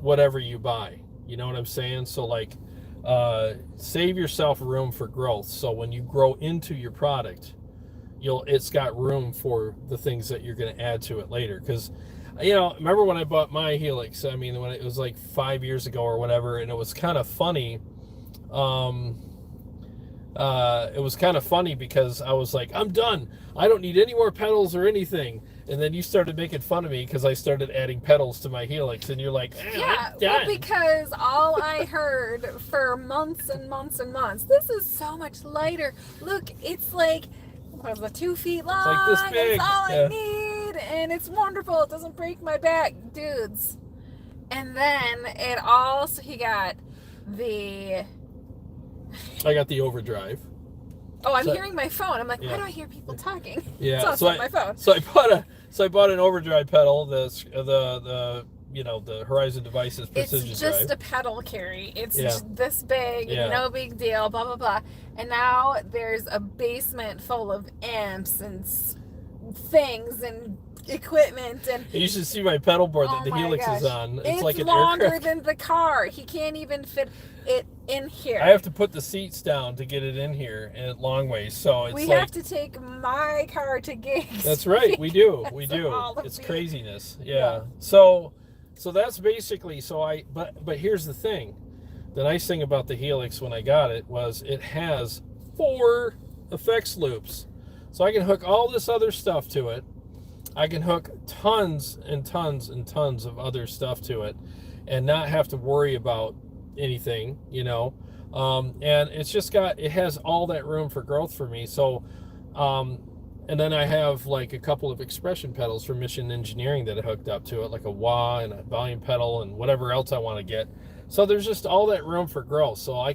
S1: whatever you buy. You know what I'm saying? So like save yourself room for growth. So when you grow into your product, it's got room for the things that you're going to add to it later. Because remember when I bought my Helix? I mean, when it was like 5 years ago or whatever, and it was kind of funny. It was kind of funny because I was like, I'm done. I don't need any more pedals or anything. And then you started making fun of me because I started adding pedals to my Helix, and you're like,
S2: yeah,
S1: I'm done.
S2: Well, because all I heard for months and months and months, this is so much lighter. Look, it's like, what was it, 2 feet long?
S1: It's like this big.
S2: It's all I need, and it's wonderful. It doesn't break my back, dudes. And then he got the...
S1: I got the overdrive.
S2: Oh, I'm hearing my phone. I'm like, why do I hear people talking?
S1: Yeah,
S2: it's also on my phone.
S1: So I So I bought an overdrive pedal, the the Horizon Devices Precision
S2: It's just
S1: Drive.
S2: a pedal, Kari. It's
S1: Yeah.
S2: just this big,
S1: Yeah.
S2: no big deal, blah, blah, blah. And now there's a basement full of amps and things and equipment. And
S1: You should see my pedal board that
S2: oh
S1: the
S2: my
S1: Helix
S2: gosh.
S1: is on. It's like an
S2: longer
S1: aircraft.
S2: than the car. He can't even fit it in here.
S1: I have to put the seats down to get it in here and long ways. So it's
S2: we
S1: like,
S2: have to take my car to gigs.
S1: That's right. We do. We
S2: because
S1: do.
S2: of all of
S1: It's
S2: the-
S1: craziness. Yeah.
S2: Yeah.
S1: So that's basically but here's the thing. The nice thing about the Helix when I got it was it has 4 effects loops. So I can hook all this other stuff to it. I can hook tons and tons and tons of other stuff to it and not have to worry about anything, and it has all that room for growth for me. So and then I have like a couple of expression pedals from Mission Engineering that I hooked up to it, like a wah and a volume pedal and whatever else I want to get. So there's just all that room for growth. So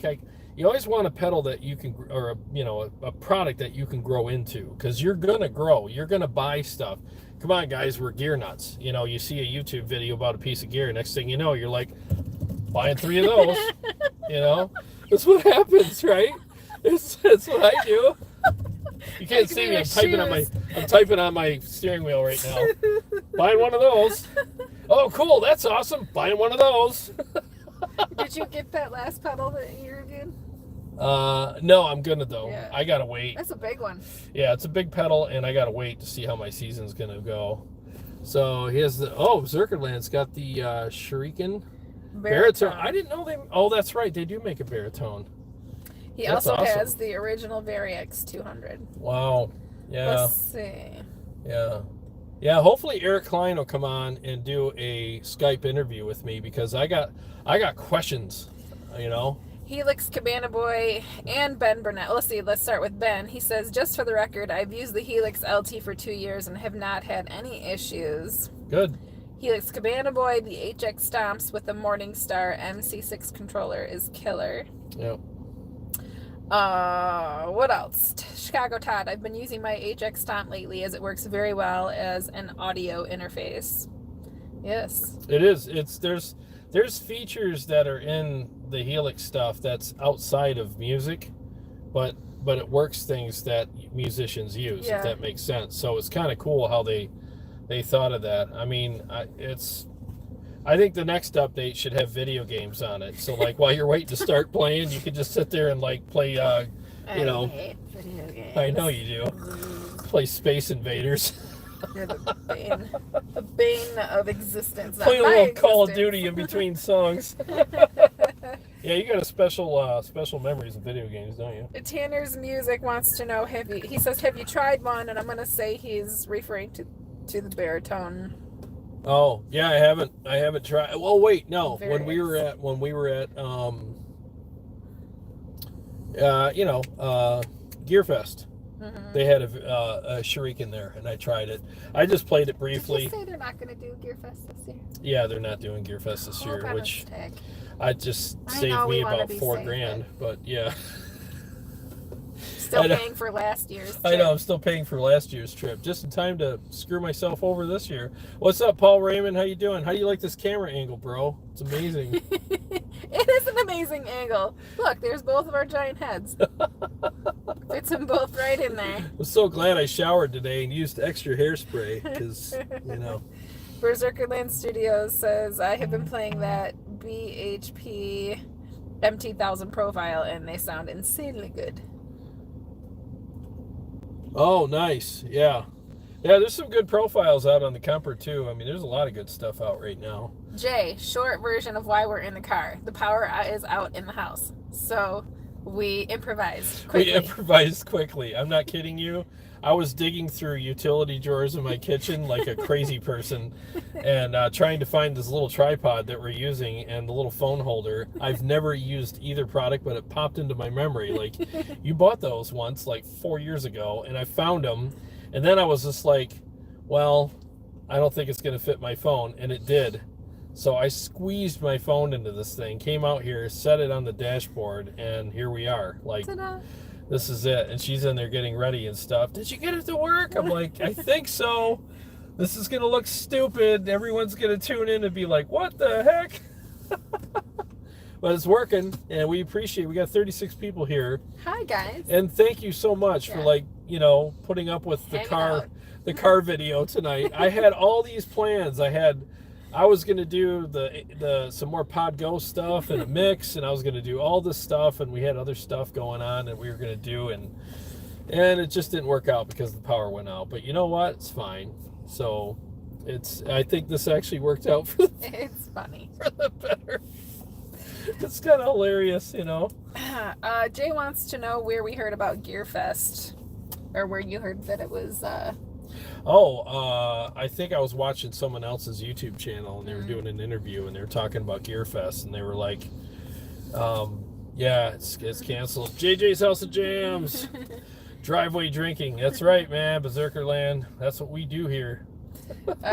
S1: you always want a pedal that you can, or a product that you can grow into, because you're gonna grow. You're gonna buy stuff. Come on, guys, we're gear nuts. You see a YouTube video about a piece of gear. Next thing you know, you're like buying 3 of those. That's what happens, right? That's what I do. You can't see me. I'm typing on my steering wheel right now. Buying one of those. Oh, cool. That's awesome. Buying one of those.
S2: Did you get that last pedal that you reviewed?
S1: No, I'm gonna though.
S2: Yeah.
S1: I gotta wait.
S2: That's a big one.
S1: Yeah, it's a big pedal, and I gotta wait to see how my season's gonna go. So here's Zirkerland's got the Shuriken baritone. I didn't know they. Oh, that's right. They do make a baritone.
S2: He
S1: That's
S2: also
S1: awesome.
S2: has the original Variax 200.
S1: Wow. Yeah.
S2: Let's see.
S1: Yeah. Hopefully Eric Klein will come on and do a Skype interview with me, because I got questions.
S2: Helix, Cabana Boy, and Ben Burnett. Let's start with Ben. He says, just for the record, I've used the Helix LT for 2 years and have not had any issues.
S1: Good.
S2: Helix Cabana Boy, the HX Stomps with the Morningstar MC6 controller is killer.
S1: Yep.
S2: What else? Chicago Todd. I've been using my HX Stomp lately as it works very well as an audio interface. Yes.
S1: It is. There's features that are in the Helix stuff that's outside of music, but it works things that musicians use, if that makes sense. So it's kind of cool how they thought of that. I mean, I think the next update should have video games on it. So like while you're waiting to start playing, you could just sit there and like play. I
S2: hate video games.
S1: I know you do. Play Space Invaders.
S2: You're the bane of existence.
S1: Play a little Call of Duty in between songs. Yeah, you got a special memories of video games, don't you?
S2: Tanner's Music wants to know, he says, have you tried one? And I'm going to say he's referring to the baritone.
S1: Oh, yeah, I haven't tried. Well, wait, no.
S2: Various.
S1: When we were at Gearfest.
S2: Mm-hmm.
S1: They had a Shuriken there, and I tried it. I just played it briefly.
S2: Did you say they're not going to do Gearfest this year?
S1: Yeah, they're not doing Gearfest this year, which I just saved me about $4,000. But yeah,
S2: still paying for last year's trip.
S1: I know, I'm still paying for last year's trip, just in time to screw myself over this year. What's up, Paul Raymond? How you doing? How do you like this camera angle, bro? It's amazing.
S2: It is an amazing angle. Look, there's both of our giant heads. Fits them both right in there.
S1: I'm so glad I showered today and used extra hairspray, because,
S2: Berserkerland Studios says, I have been playing that BHP MT1000 profile, and they sound insanely good.
S1: Oh, nice. Yeah. Yeah, there's some good profiles out on the Kemper, too. I mean, there's a lot of good stuff out right now.
S2: Jay, short version of why we're in the car. The power is out in the house. So we improvised quickly.
S1: I'm not kidding you. I was digging through utility drawers in my kitchen like a crazy person, and trying to find this little tripod that we're using and the little phone holder. I've never used either product, but it popped into my memory. Like, you bought those once, like 4 years ago, and I found them. And then I was just like, well, I don't think it's going to fit my phone. And it did. So I squeezed my phone into this thing, came out here, set it on the dashboard, and here we are. Like, ta-da. This is it. And she's in there getting ready and stuff. Did you get it to work? I'm like, I think so. This is going to look stupid. Everyone's going to tune in and be like, what the heck? But it's working, and we appreciate it. We got 36 people here.
S2: Hi, guys.
S1: And thank you so much for, like, you know, putting up with the car video tonight. I had all these plans. I was going to do some more Pod Go stuff and a mix, and I was going to do all this stuff, and we had other stuff going on that we were going to do, and it just didn't work out because the power went out. But you know what? It's fine. So I think this actually worked out for
S2: it's funny.
S1: For the better. It's kind of hilarious, you know.
S2: Jay wants to know where we heard about Gear Fest, or where you heard that it was. I
S1: think I was watching someone else's YouTube channel, and they were doing an interview, and they were talking about Gear Fest, and they were like, yeah, it's canceled. JJ's House of Jams. Driveway drinking. That's right, man. Berserker Land. That's what we do here.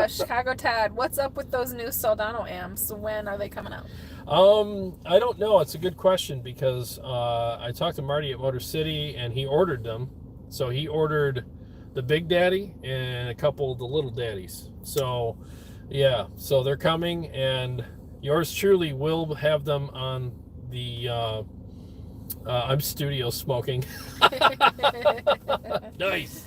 S2: Chicago Tad, what's up with those new Soldano amps? When are they coming out?
S1: I don't know. It's a good question because I talked to Marty at Motor City, and he ordered them. So he ordered the Big Daddy and a couple of the Little Daddies. So, yeah. So they're coming, and yours truly will have them on the... I'm studio smoking. Nice.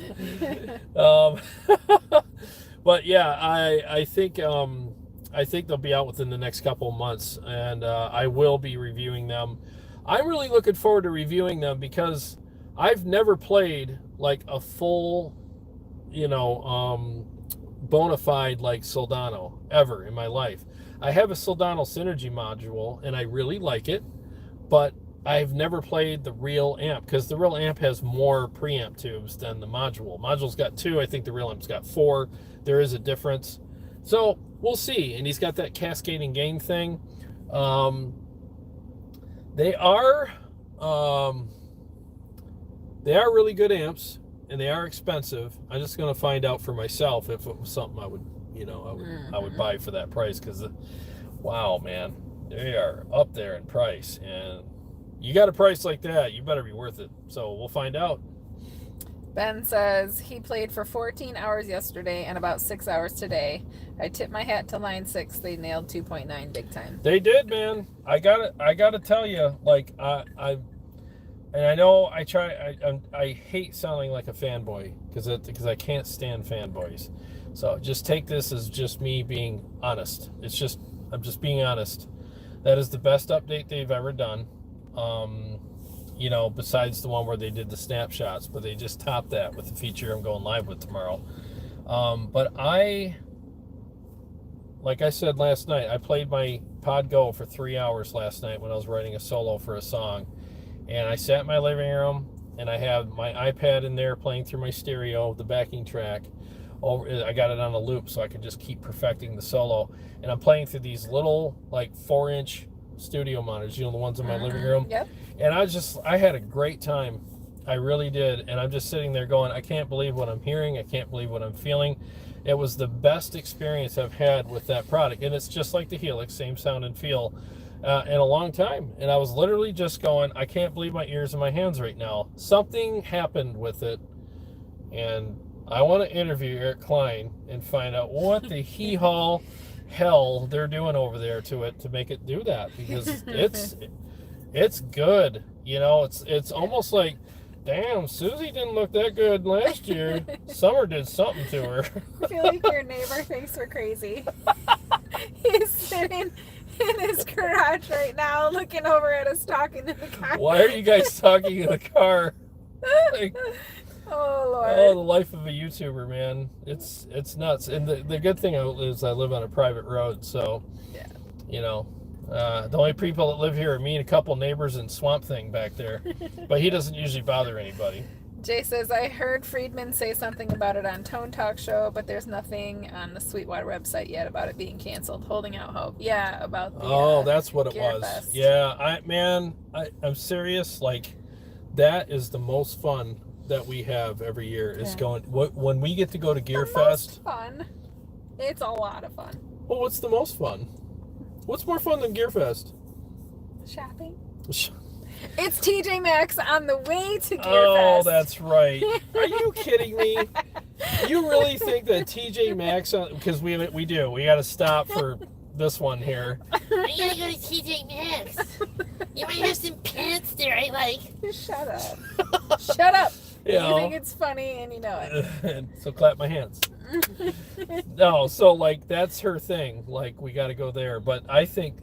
S1: But yeah, I think they'll be out within the next couple of months, and I will be reviewing them. I'm really looking forward to reviewing them because I've never played like a full, you know, bona fide like Soldano ever in my life. I have a Soldano Synergy module, and I really like it, but I've never played the real amp because the real amp has more preamp tubes than the module. Module's got 2. I think the real amp's got 4. There is a difference. So we'll see. And he's got that cascading gain thing. They are really good amps, and they are expensive. I'm just going to find out for myself if it was something I would, you know, I would buy for that price because, wow, man, they are up there in price, and you got a price like that, you better be worth it. So we'll find out.
S2: Ben says he played for 14 hours yesterday and about 6 hours today. I tip my hat to Line 6. They nailed 2.9 big time.
S1: They did, man. I gotta tell you, like I know I hate sounding like a fanboy because I can't stand fanboys. So just take this as just me being honest. I'm just being honest. That is the best update they've ever done. You know, besides the one where they did the snapshots, but they just topped that with the feature I'm going live with tomorrow. But like I said last night, I played my Pod Go for 3 hours last night when I was writing a solo for a song, and I sat in my living room, and I have my iPad in there playing through my stereo, the backing track. I got it on a loop so I could just keep perfecting the solo, and I'm playing through these little like 4-inch studio monitors, you know, the ones in my living room.
S2: Yep.
S1: And I had a great time. I really did. And I'm just sitting there going, I can't believe what I'm hearing. I can't believe what I'm feeling. It was the best experience I've had with that product. And it's just like the Helix, same sound and feel, in a long time. And I was literally just going, I can't believe my ears and my hands right now. Something happened with it. And I want to interview Eric Klein and find out what the hee-haw hell they're doing over there to it to make it do that, because it's good, you know. It's almost like, damn, Susie didn't look that good last year. Summer did something to her.
S2: I feel like your neighbor thinks we're crazy. He's sitting in his garage right now looking over at us talking in the car.
S1: Why are you guys talking in the car? Like,
S2: oh Lord.
S1: Oh, the life of a YouTuber, man. It's nuts. And the good thing is I live on a private road, so
S2: yeah,
S1: you know, the only people that live here are me and a couple neighbors and Swamp Thing back there. But he doesn't usually bother anybody.
S2: Jay says, I heard Friedman say something about it on Tone Talk Show, but there's nothing on the Sweetwater website yet about it being canceled. Holding out hope. Yeah, about the
S1: that's what it
S2: Gear
S1: was.
S2: Fest.
S1: Yeah, I'm serious. Like, that is the most fun that we have every year is going when we get to go to Gear Fest.
S2: Most fun. It's a lot of fun.
S1: Well, what's the most fun? What's more fun than Gear Fest?
S2: Shopping. It's TJ Maxx on the way to Gear Fest.
S1: Oh, that's right. Are you kidding me? You really think that TJ Maxx, because we do, we got to stop for this one here.
S3: I gotta go to TJ Maxx. You might have some pants there I like.
S2: Shut up. Shut up.
S1: You
S2: You
S1: know.
S2: think it's funny and you know it.
S1: So clap my hands. No, so like that's her thing. Like we got to go there. But I think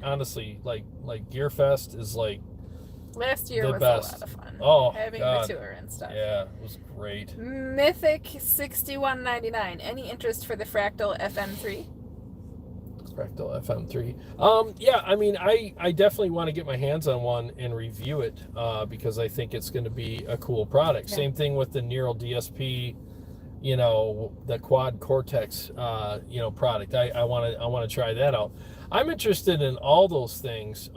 S1: honestly, like Gearfest is like
S2: Last year
S1: the
S2: was
S1: best.
S2: a lot of fun.
S1: Oh,
S2: having
S1: God.
S2: the tour and stuff.
S1: Yeah, it was great.
S2: Mythic 6199. Any interest for the Fractal FM3?
S1: Fractal FM3. Yeah, I mean, I definitely want to get my hands on one and review it because I think it's going to be a cool product.
S2: Yeah.
S1: Same thing with the Neural DSP, you know, the Quad Cortex, you know, product. I want to try that out. I'm interested in all those things.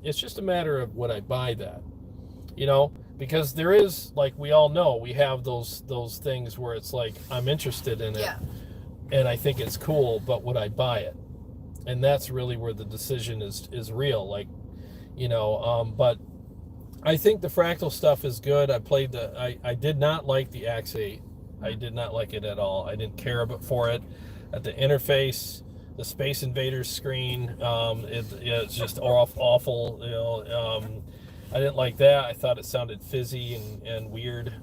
S1: It's just a matter of would I buy that, you know, because there is, like we all know, we have those things where it's like I'm interested in it,
S2: Yeah.
S1: and I think it's cool, but would I buy it? And that's really where the decision is real. Like, you know, but I think the Fractal stuff is good. I did not like the Axe 8. I did not like it at all. I didn't care for it. At the interface, the Space Invaders screen, it's just awful. You know, I didn't like that. I thought it sounded fizzy and weird.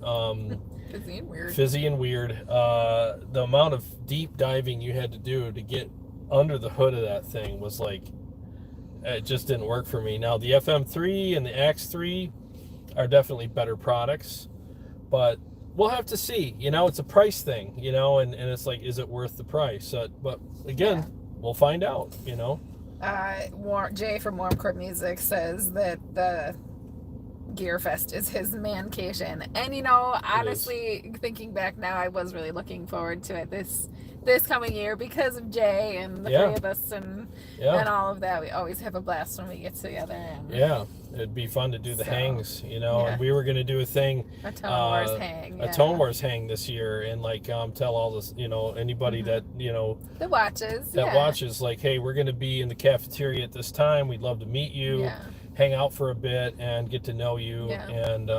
S2: Fizzy and weird.
S1: Fizzy and weird. The amount of deep diving you had to do to get under the hood of that thing was like, it just didn't work for me. Now the FM3 and the Axe 3 are definitely better products, but we'll have to see. You know, it's a price thing, you know, and it's like, is it worth the price? But again, we'll find out, you know.
S2: Jay from Warm Court Music says that the Gearfest is his mancation. And you know, honestly, thinking back now, I was really looking forward to it this coming year because of Jay and the three of us and all of that. We always have a blast when we get together. And
S1: yeah, it'd be fun to do the hangs, you know. And we were going to do a thing,
S2: a Tone Wars hang,
S1: a Tone Wars hang this year, and like tell all this, you know, anybody that you know
S2: that watches,
S1: like, hey, we're going to be in the cafeteria at this time. We'd love to meet you. Hang out for a bit and get to know you, and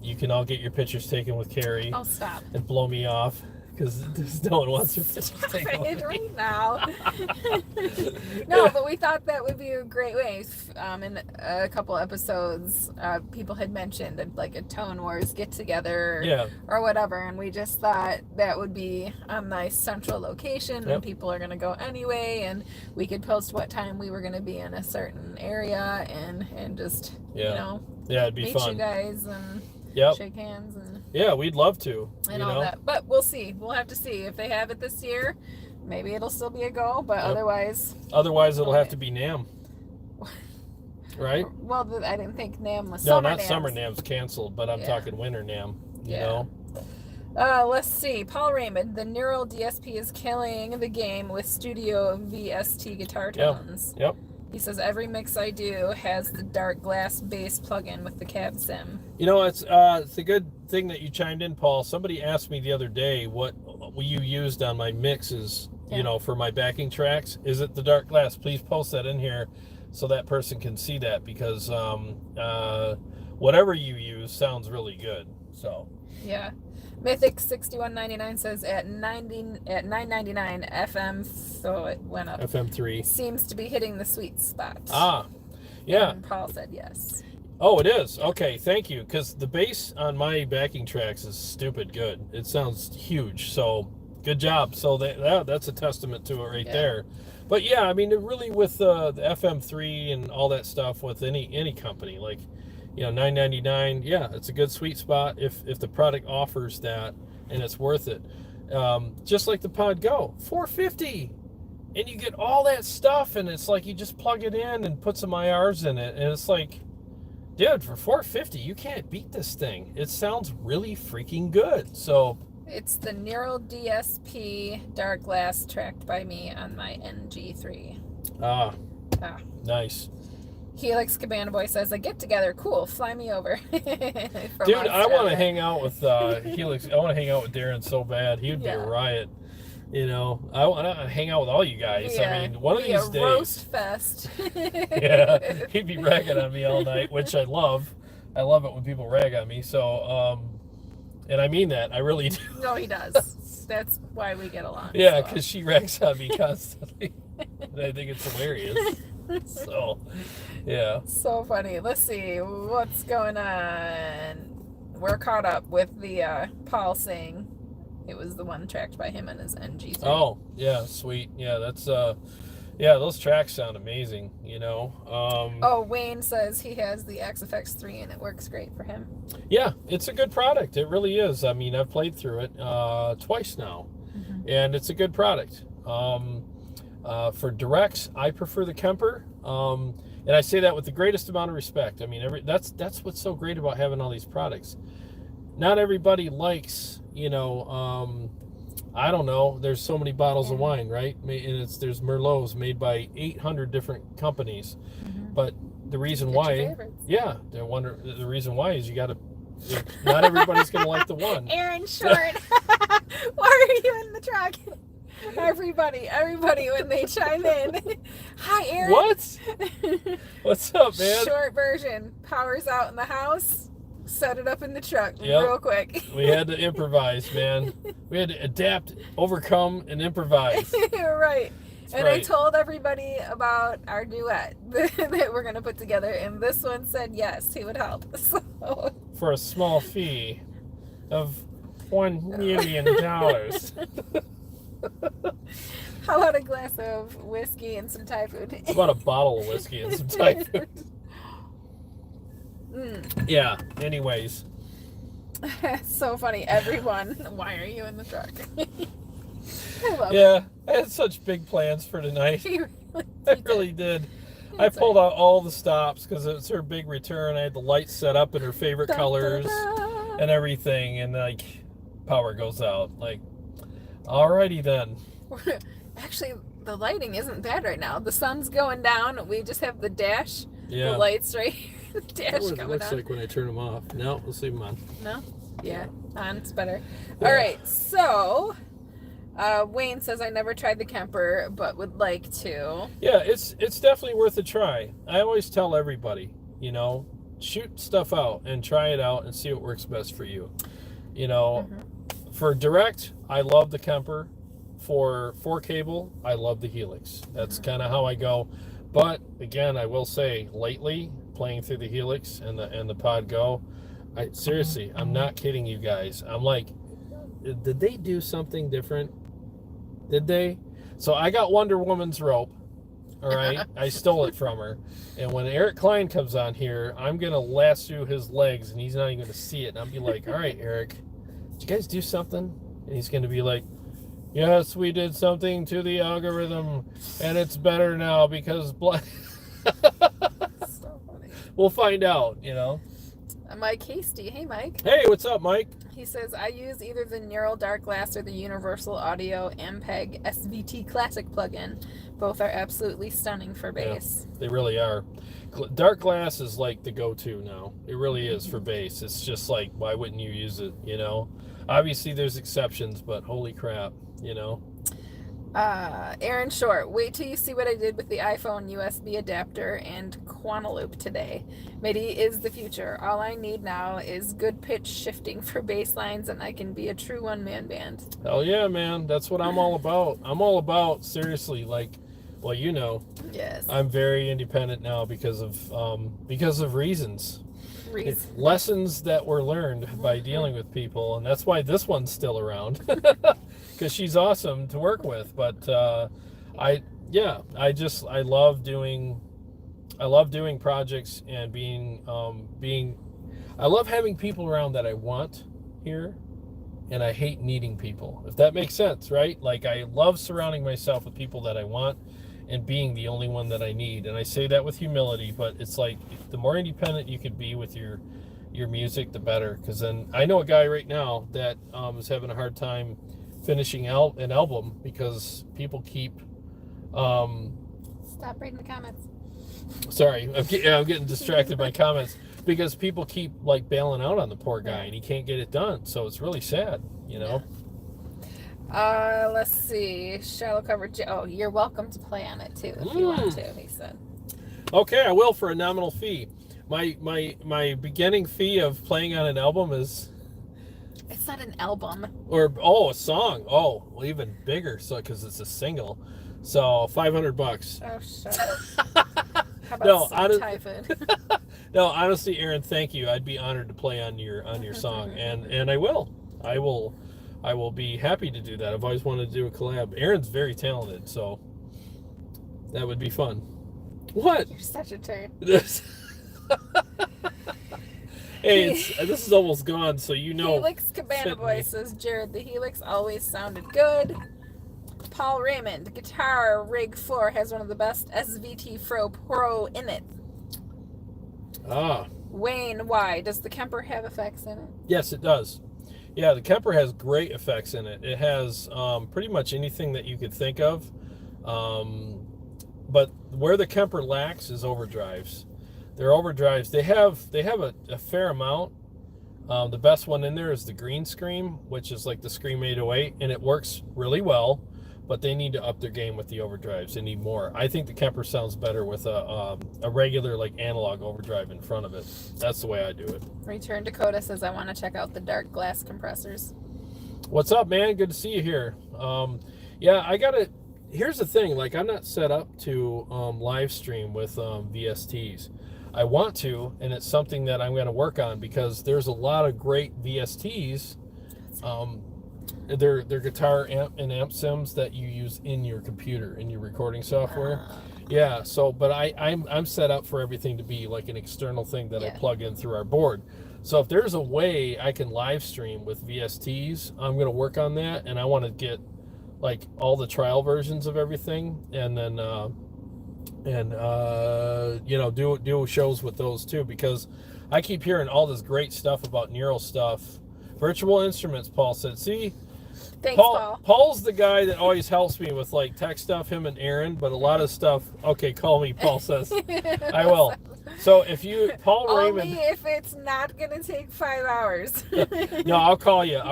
S1: you can all get your pictures taken with Kari.
S2: Oh, stop!
S1: And blow me off because no one wants your pictures taken with me.
S2: Right now. No, but we thought that would be a great way. In a couple episodes, people had mentioned like a Tone Wars get together, or whatever, and we just thought that would be a nice central location, and people are gonna go anyway, and we could post what time we were gonna be in a certain area, and just you know,
S1: it'd be
S2: meet
S1: fun.
S2: you guys and shake hands and
S1: we'd love to
S2: and all that. But we'll see. We'll have to see if they have it this year. Maybe it'll still be a go, but otherwise
S1: it'll have to be NAMM. Right?
S2: Well, I didn't think NAMM was
S1: no,
S2: summer.
S1: Not summer NAMM's canceled, but I'm talking winter NAMM. You know.
S2: Let's see. Paul Raymond, the Neural DSP is killing the game with studio VST guitar tones.
S1: Yep.
S2: He says every mix I do has the dark glass bass plug-in with the cab sim.
S1: You know, it's a good thing that you chimed in, Paul. Somebody asked me the other day what you used on my mixes, you know, for my backing tracks. Is it the dark glass? Please post that in here so that person can see that, because whatever you use sounds really good. So
S2: yeah. Mythic 6199 says at $9.99 FM, so it went up.
S1: FM3
S2: seems to be hitting the sweet spot.
S1: Yeah.
S2: And Paul said yes.
S1: Oh, it is. Okay, thank you. Because the bass on my backing tracks is stupid good. It sounds huge. So good job. So that's a testament to it right there. But yeah, I mean, it really with the FM3 and all that stuff with any company, like, you know, $9.99, yeah, it's a good sweet spot if the product offers that and it's worth it. Just like the Pod Go, $450, and you get all that stuff, and it's like you just plug it in and put some IRs in it, and it's like, dude, for $450, you can't beat this thing. It sounds really freaking good. So
S2: it's the Neural DSP dark glass tracked by me on my NG3.
S1: Nice.
S2: Helix Cabana Boy says, a get together, cool, fly me over.
S1: Dude, I want to hang out with Helix. I want to hang out with Darren so bad. He would be a riot. You know, I want to hang out with all you guys. I mean, one of these days.
S2: Roast fest.
S1: Yeah, he'd be ragging on me all night, which I love. I love it when people rag on me. So, And I mean that. I really do.
S2: No, he does. That's why we get along.
S1: Yeah,
S2: so.
S1: because she rags on me constantly. And I think it's hilarious. So, yeah.
S2: So funny. Let's see. What's going on? We're caught up with the Paul saying it was the one tracked by him and his NG.
S1: Oh, yeah, sweet. Yeah, that's yeah, those tracks sound amazing, you know.
S2: Wayne says he has the XFX3 and it works great for him.
S1: Yeah, it's a good product. It really is. I mean, I've played through it twice now, and it's a good product. For directs, I prefer the Kemper, and I say that with the greatest amount of respect. I mean, that's what's so great about having all these products. Not everybody likes, you know, I don't know. There's so many bottles of wine, right? And there's Merlots made by 800 different companies, but the reason why, the reason why is you got to. Not everybody's gonna like the one.
S2: Aaron Short, why are you in the truck? Everybody, when they chime in. Hi, Aaron.
S1: What? What's up, man?
S2: Short version. Power's out in the house. Set it up in the truck real quick.
S1: We had to improvise, man. We had to adapt, overcome, and improvise.
S2: Right.
S1: That's
S2: and
S1: right.
S2: I told everybody about our duet that we're going to put together, and this one said yes, he would help. So.
S1: For a small fee of $1 million.
S2: How about a glass of whiskey and some Thai food?
S1: How about a bottle of whiskey and some Thai food? Yeah, anyways.
S2: So funny. Everyone, why are you in the truck? I love
S1: it. I had such big plans for tonight. I really did. I pulled out all the stops because it's her big return. I had the lights set up in her favorite colors and everything, and like power goes out. Like, alrighty then.
S2: Actually, the lighting isn't bad right now. The sun's going down. We just have the dash, the lights right here. The dash
S1: That's what it
S2: coming
S1: looks
S2: on.
S1: like when I turn them off. No, let's leave them on.
S2: No? Yeah, on. It's better. All right, so Wayne says, I never tried the Kemper, but would like to.
S1: Yeah, it's definitely worth a try. I always tell everybody, you know, shoot stuff out and try it out and see what works best for you. You know, for direct, I love the Kemper. For 4-cable, I love the Helix. That's kind of how I go. But again, I will say, lately, playing through the Helix and the Pod Go, seriously, I'm not kidding you guys. I'm like, did they do something different? Did they? So I got Wonder Woman's rope. All right, I stole it from her. And when Eric Klein comes on here, I'm gonna lasso his legs, and he's not even gonna see it. And I'll be like, all right, Eric, did you guys do something? And he's gonna be like, yes, we did something to the algorithm, and it's better now because
S2: So funny.
S1: We'll find out, you know.
S2: Mike Hasty. Hey, Mike.
S1: Hey, what's up, Mike?
S2: He says, I use either the Neural Dark Glass or the Universal Audio MPEG SVT Classic plugin. Both are absolutely stunning for bass.
S1: Yeah, they really are. Dark Glass is like the go-to now. It really is for bass. It's just like, why wouldn't you use it, you know? Obviously, there's exceptions, but holy crap, you know?
S2: Aaron Short, wait till you see what I did with the iPhone USB adapter and Quantaloop today. MIDI is the future. All I need now is good pitch shifting for bass lines, and I can be a true one-man band.
S1: Hell yeah, man. That's what I'm all about. I'm all about, seriously, like, well, you know.
S2: Yes.
S1: I'm very independent now because of reasons. Lessons that were learned by dealing with people, and that's why this one's still around. Because she's awesome to work with, but I love doing projects and I love having people around that I want here, and I hate needing people, if that makes sense, right? Like, I love surrounding myself with people that I want and being the only one that I need, and I say that with humility, but it's like, the more independent you could be with your music, the better. Because then I know a guy right now that is having a hard time finishing an album because people keep
S2: Stop reading the comments.
S1: Sorry, I'm getting distracted by comments because people keep like bailing out on the poor guy and he can't get it done, so it's really sad, you know.
S2: Let's see, shallow cover. Oh, you're welcome to play on it too if you want to, he said.
S1: Okay, I will, for a nominal fee. My beginning fee of playing on an album is
S2: It's not an album.
S1: Or a song. Oh, well, even bigger. So because it's a single, so $500.
S2: Oh, shut up. How about
S1: No,
S2: some Thai food?
S1: No, honestly, Aaron, thank you. I'd be honored to play on your song, and I will. I will be happy to do that. I've always wanted to do a collab. Aaron's very talented, so that would be fun. What?
S2: You're such a turd.
S1: Hey, this is almost gone, so you know.
S2: Helix Cabana Boy says, Jared, the Helix always sounded good. Paul Raymond, Guitar Rig 4 has one of the best SVT Pro in it.
S1: Ah.
S2: Wayne, why? Does the Kemper have effects in it?
S1: Yes, it does. Yeah, the Kemper has great effects in it. It has pretty much anything that you could think of. But where the Kemper lacks is overdrives. Their overdrives, they have a fair amount. The best one in there is the Green Scream, which is like the Scream 808, and it works really well. But they need to up their game with the overdrives. They need more. I think the Kemper sounds better with a regular like analog overdrive in front of it. That's the way I do it.
S2: Return Dakota says, I want to check out the dark glass compressors.
S1: What's up, man? Good to see you here. Yeah, here's the thing. Like, I'm not set up to live stream with VSTs. I want to, and it's something that I'm going to work on because there's a lot of great VSTs. They're guitar amp and amp sims that you use in your computer, in your recording software. Yeah, so, but I'm set up for everything to be like an external thing that I plug in through our board. So if there's a way I can live stream with VSTs, I'm going to work on that, and I want to get like all the trial versions of everything, and then you know, do shows with those too, because I keep hearing all this great stuff about neural stuff. Virtual instruments, Paul said. See,
S2: thanks, Paul.
S1: Paul's the guy that always helps me with like tech stuff, him and Aaron, but a lot of stuff. Okay, call me, Paul says. I will. So if you, Paul Raymond.
S2: Only if it's not going to take 5 hours.
S1: No, I'll call you,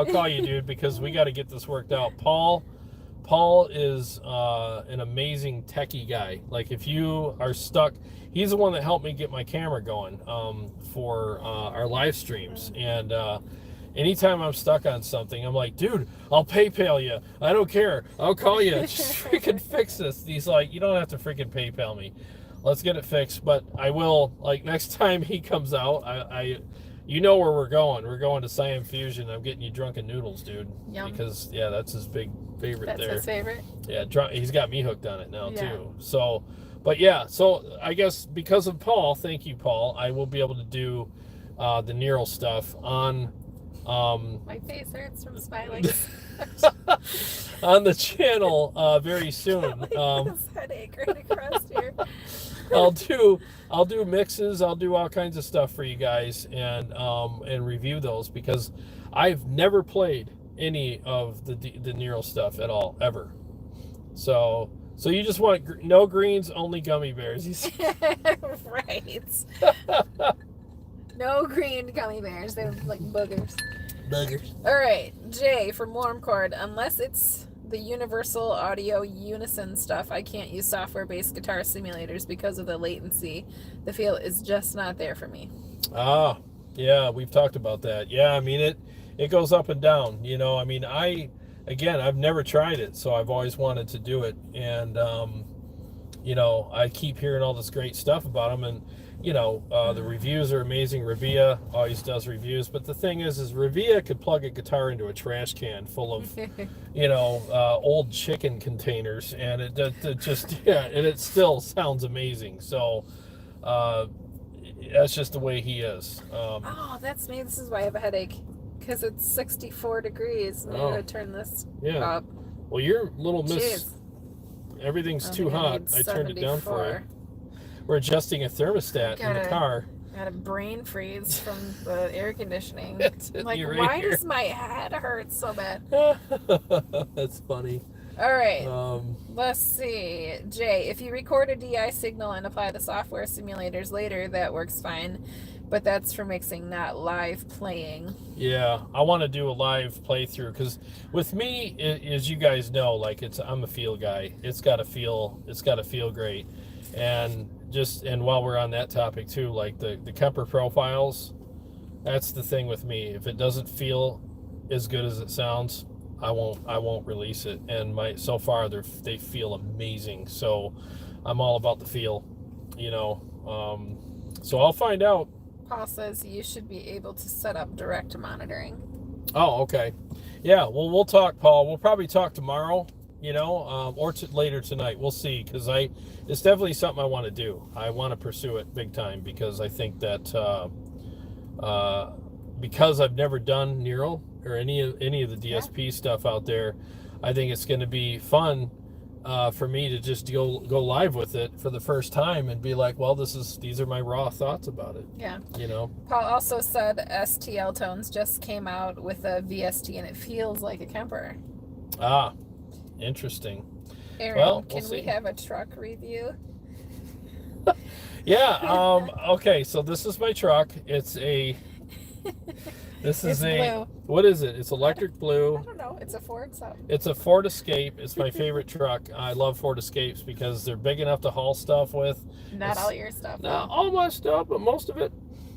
S1: dude, because we got to get this worked out. Paul is an amazing techie guy. Like, if you are stuck, he's the one that helped me get my camera going for our live streams. And anytime I'm stuck on something, I'm like, dude, I'll PayPal you. I don't care. I'll call you. Just freaking fix this. He's like, you don't have to freaking PayPal me. Let's get it fixed. But I will, like, next time he comes out, you know where we're going. We're going to Siam Fusion. I'm getting you drunken noodles, dude.
S2: Yum.
S1: Because, yeah, that's his big favorite. That's
S2: his favorite?
S1: Yeah, he's got me hooked on it now, too. So, but yeah, so I guess because of Paul, thank you, Paul, I will be able to do the neural stuff on...
S2: my face hurts from smiling.
S1: on the channel very soon.
S2: This headache right across here.
S1: I'll do mixes. I'll do all kinds of stuff for you guys and review those, because I've never played any of the neural stuff at all, ever. So you just want no greens, only gummy bears.
S2: Right. No green gummy bears. They're like boogers. All right, Jay from Warmchord. Unless it's the universal audio unison stuff, I can't use software-based guitar simulators because of the latency. The feel is just not there for me. Ah,
S1: yeah, we've talked about that. Yeah, I mean, it goes up and down. You know, I mean, I've never tried it, so I've always wanted to do it. And, you know, I keep hearing all this great stuff about them, and you know, the reviews are amazing. Revia always does reviews, but the thing is Revia could plug a guitar into a trash can full of, you know, old chicken containers, and it just, yeah, and it still sounds amazing. So that's just the way he is.
S2: Oh, that's me. This is why I have a headache, because it's 64 degrees. I'm going to turn this up.
S1: Well, your little miss, everything's too hot. I turned it down for you. We're adjusting a thermostat in the car.
S2: Got a brain freeze from the air conditioning. Like,
S1: right
S2: why
S1: here.
S2: does my head hurt so bad?
S1: That's funny.
S2: All right. Let's see. Jay, if you record a DI signal and apply the software simulators later, that works fine. But that's for mixing, not live playing.
S1: Yeah, I want to do a live playthrough, because with me, as you guys know, like, I'm a feel guy. It's got to feel great. And while we're on that topic too, like the Kemper profiles, that's the thing with me. If it doesn't feel as good as it sounds, I won't release it. And so far they feel amazing. So I'm all about the feel, so I'll find out.
S2: Paul says you should be able to set up direct monitoring.
S1: Oh, okay. Yeah, well, we'll talk, Paul. We'll probably talk tomorrow, or later tonight. We'll see, because it's definitely something I want to do. I want to pursue it big time, because I think that because I've never done neural or any of the DSP stuff out there, I think it's going to be fun for me to just go live with it for the first time and be like, well, these are my raw thoughts about it.
S2: Yeah.
S1: Paul
S2: also said STL Tones just came out with a VST and it feels like a Kemper.
S1: Ah, interesting.
S2: Aaron,
S1: well,
S2: can we have a truck review?
S1: Yeah. Okay. So this is my truck. It's
S2: blue.
S1: What is it? It's electric blue.
S2: I don't know. It's a Ford sub.
S1: It's a Ford Escape. It's my favorite truck. I love Ford Escapes because they're big enough to haul stuff with.
S2: Not all your stuff.
S1: Not all my stuff, but most of it.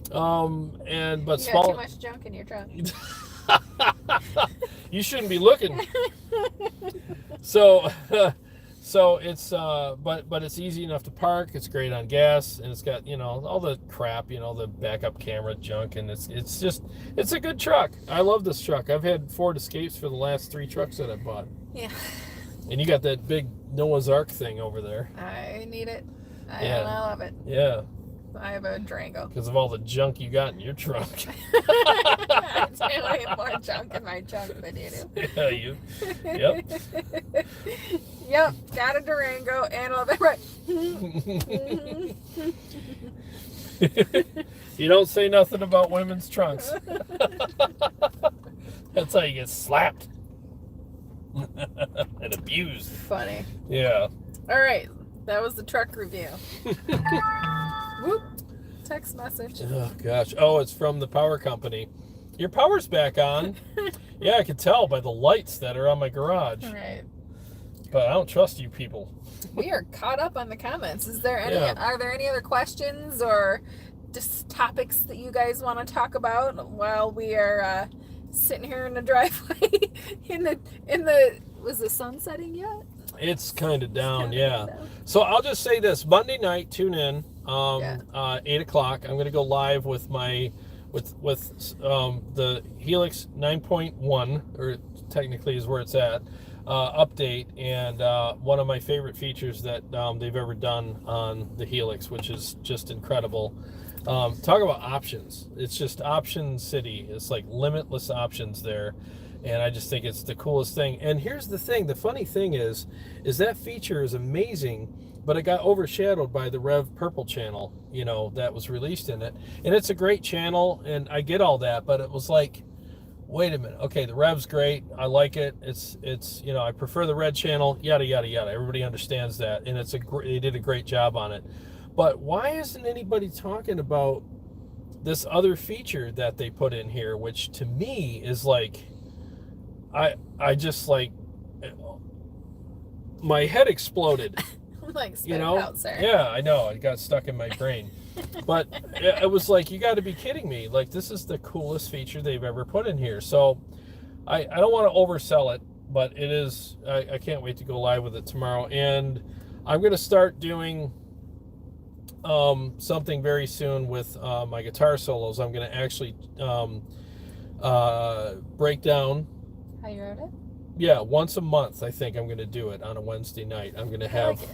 S1: But
S2: you got
S1: small.
S2: too much junk in your trunk.
S1: You shouldn't be looking. So it's but it's easy enough to park. It's great on gas, and it's got all the crap, the backup camera junk, and it's a good truck. I love this truck. I've had Ford Escapes for the last 3 trucks that I bought.
S2: Yeah.
S1: And you got that big Noah's Ark thing over there.
S2: I need it.
S1: Yeah.
S2: I love it.
S1: Yeah.
S2: I have a Durango.
S1: Because of all the junk you got in your trunk.
S2: I do have more junk in my trunk than you do.
S1: Yeah, you. Yep.
S2: Yep, got a Durango and all that. Right.
S1: You don't say nothing about women's trunks. That's how you get slapped and abused.
S2: Funny.
S1: Yeah.
S2: All right, that was the truck review. Whoop. Text message.
S1: Oh gosh. Oh, it's from the power company. Your power's back on. Yeah, I can tell by the lights that are on my garage.
S2: Right.
S1: But I don't trust you people.
S2: We are caught up on the comments. Are there any other questions or just topics that you guys want to talk about while we are sitting here in the driveway was the sun setting yet?
S1: It's kind of down, yeah. So I'll just say this: Monday night, tune in. 8 o'clock. I'm going to go live with my the Helix 9.1, or technically is where it's at, update, and one of my favorite features that they've ever done on the Helix, which is just incredible. Talk about options. It's just option city. It's like limitless options there. And I just think it's the coolest thing. And here's the thing. The funny thing is that feature is amazing, but it got overshadowed by the Rev Purple channel, that was released in it. And it's a great channel, and I get all that, but it was like, wait a minute. Okay, the Rev's great. I like it. It's I prefer the red channel, yada, yada, yada. Everybody understands that, and they did a great job on it. But why isn't anybody talking about this other feature that they put in here, which to me is like, I just like, my head exploded.
S2: Like spit it out, sir.
S1: Yeah, I know. It got stuck in my brain. But it was like, you got to be kidding me. Like, this is the coolest feature they've ever put in here. So I don't want to oversell it, but it is. I can't wait to go live with it tomorrow. And I'm going to start doing something very soon with my guitar solos. I'm going to actually break down.
S2: How you wrote it?
S1: Yeah, once a month. I think I'm going to do it on a Wednesday night. I'm going to have.
S2: I like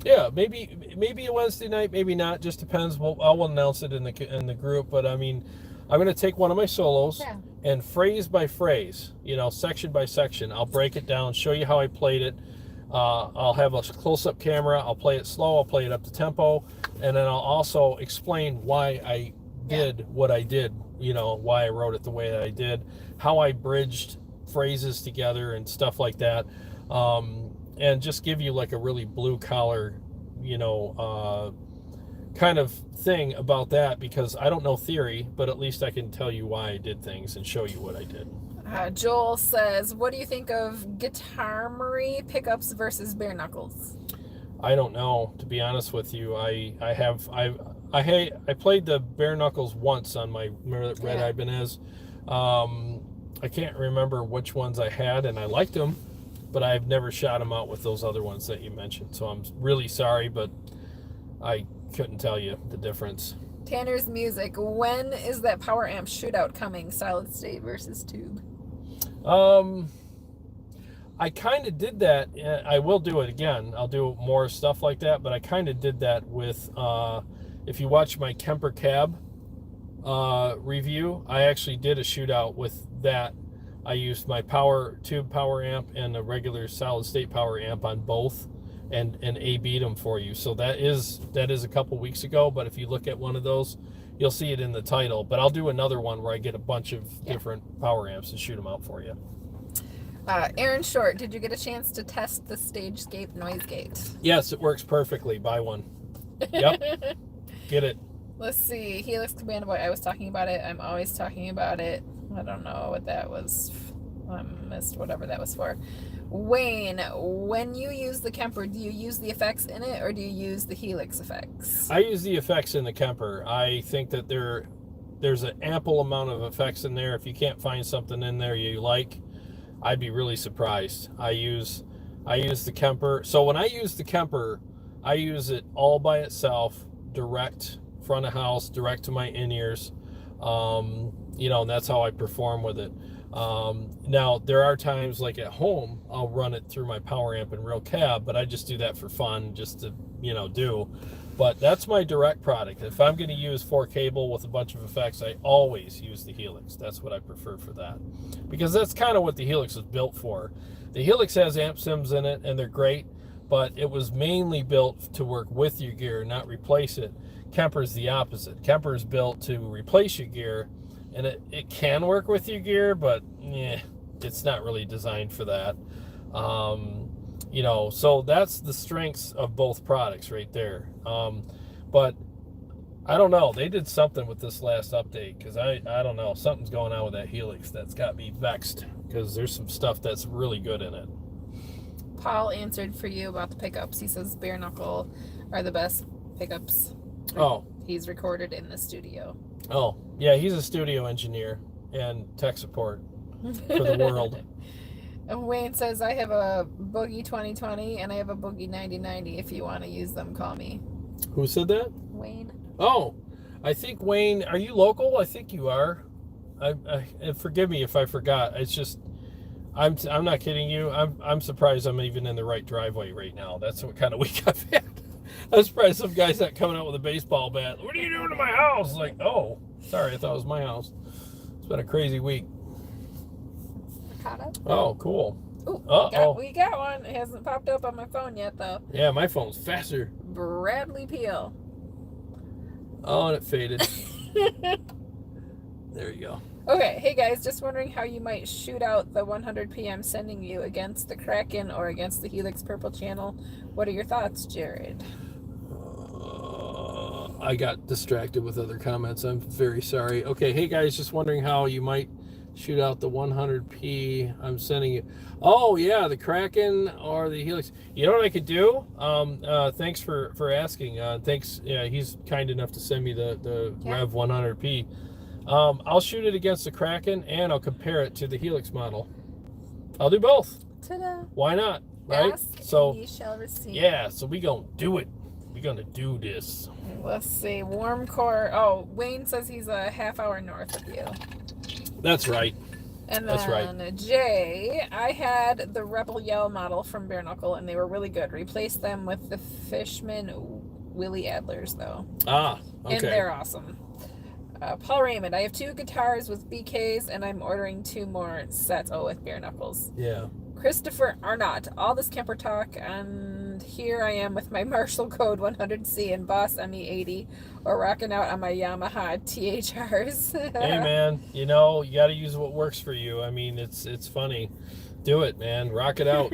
S1: Yeah, maybe a Wednesday night, maybe not. Just depends. I'll announce it in the group. But I mean, I'm going to take one of my solos and phrase by phrase, section by section, I'll break it down, show you how I played it. I'll have a close-up camera. I'll play it slow. I'll play it up to tempo, and then I'll also explain why I did what I did. Why I wrote it the way that I did, how I bridged phrases together and stuff like that. And just give you like a really blue collar, kind of thing about that, because I don't know theory, but at least I can tell you why I did things and show you what I did.
S2: Joel says, what do you think of Guitarmery pickups versus bare knuckles?
S1: I don't know, to be honest with you. I played the bare knuckles once on my Red Ibanez. I can't remember which ones I had, and I liked them, but I've never shot them out with those other ones that you mentioned. So I'm really sorry, but I couldn't tell you the difference.
S2: Tanner's Music. When is that power amp shootout coming? Solid state versus tube.
S1: I kind of did that. I will do it again. I'll do more stuff like that, but I kind of did that with, if you watch my Kemper cab review, I actually did a shootout with that. I used my tube power amp and a regular solid state power amp on both, and A-beat them for you. So that is a couple weeks ago, but if you look at one of those, you'll see it in the title. But I'll do another one where I get a bunch of different power amps and shoot them out for you.
S2: Aaron Short, did you get a chance to test the StageScape noise gate?
S1: Yes, it works perfectly. Buy one. Yep. Get it.
S2: Let's see. Helix Cabana Boy, I was talking about it. I'm always talking about it. I don't know what that was. I missed whatever that was for. Wayne, when you use the Kemper, do you use the effects in it or do you use the Helix effects?
S1: I use the effects in the Kemper. I think that there's an ample amount of effects in there. If you can't find something in there you like, I'd be really surprised. I use the Kemper. So when I use the Kemper, I use it all by itself, direct front of house, direct to my in-ears. And that's how I perform with it. Now there are times like at home I'll run it through my power amp and real cab, but I just do that for fun, just to do. But that's my direct product. If I'm going to use 4 cable with a bunch of effects, I always use the Helix. That's what I prefer for that, because that's kind of what the Helix is built for. The Helix has amp sims in it and they're great, but it was mainly built to work with your gear, not replace it. Kemper's the opposite. Kemper's built to replace your gear, and it can work with your gear, but it's not really designed for that. So that's the strengths of both products right there. But I don't know. They did something with this last update, because I don't know. Something's going on with that Helix that's got me vexed, because there's some stuff that's really good in it.
S2: Paul answered for you about the pickups. He says bare knuckle are the best pickups.
S1: Oh.
S2: He's recorded in the studio.
S1: Oh, yeah, he's a studio engineer and tech support for the world.
S2: And Wayne says, I have a Boogie 2020 and I have a Boogie 9090. If you want to use them, call me.
S1: Who said that?
S2: Wayne.
S1: Oh, I think Wayne, are you local? I think you are. I forgive me if I forgot. It's just, I'm not kidding you. I'm surprised I'm even in the right driveway right now. That's what kind of week I've had. I'm surprised some guy's not coming out with a baseball bat. What are you doing to my house? Like, oh, sorry, I thought it was my house. It's been a crazy week. Oh, cool.
S2: Ooh, we got one. It hasn't popped up on my phone yet, though.
S1: Yeah, my phone's faster.
S2: Bradley Peel.
S1: Oh, and it faded. There you go.
S2: Okay, hey guys, just wondering how you might shoot out the 100 PM sending you against the Kraken or against the Helix Purple channel. What are your thoughts, Jared?
S1: I got distracted with other comments. I'm very sorry. Okay, hey guys, just wondering how you might shoot out the 100p I'm sending you. Oh yeah, the Kraken or the Helix. You know what I could do? Thanks for asking. Thanks. Yeah, he's kind enough to send me the Rev 100p. I'll shoot it against the Kraken and I'll compare it to the Helix model. I'll do both.
S2: Ta-da.
S1: Why not? Right?
S2: Ask
S1: so
S2: and you shall receive.
S1: Yeah, so we gonna do it. We gonna do this.
S2: Let's see. Warm core. Oh, Wayne says he's a half hour north of you.
S1: That's right.
S2: And
S1: That's
S2: then
S1: right.
S2: Jay, I had the Rebel Yell model from Bare Knuckle and they were really good. Replaced them with the Fishman Willie Adlers though.
S1: Ah, okay.
S2: And they're awesome. Paul Raymond, I have 2 guitars with BKs and I'm ordering 2 more sets. Oh, with Bare Knuckles.
S1: Yeah.
S2: Christopher Arnott, all this Kemper talk, and here I am with my Marshall Code 100C and Boss ME80, or rocking out on my Yamaha THRs.
S1: Hey man, you got to use what works for you. I mean, it's funny. Do it, man. Rock it out.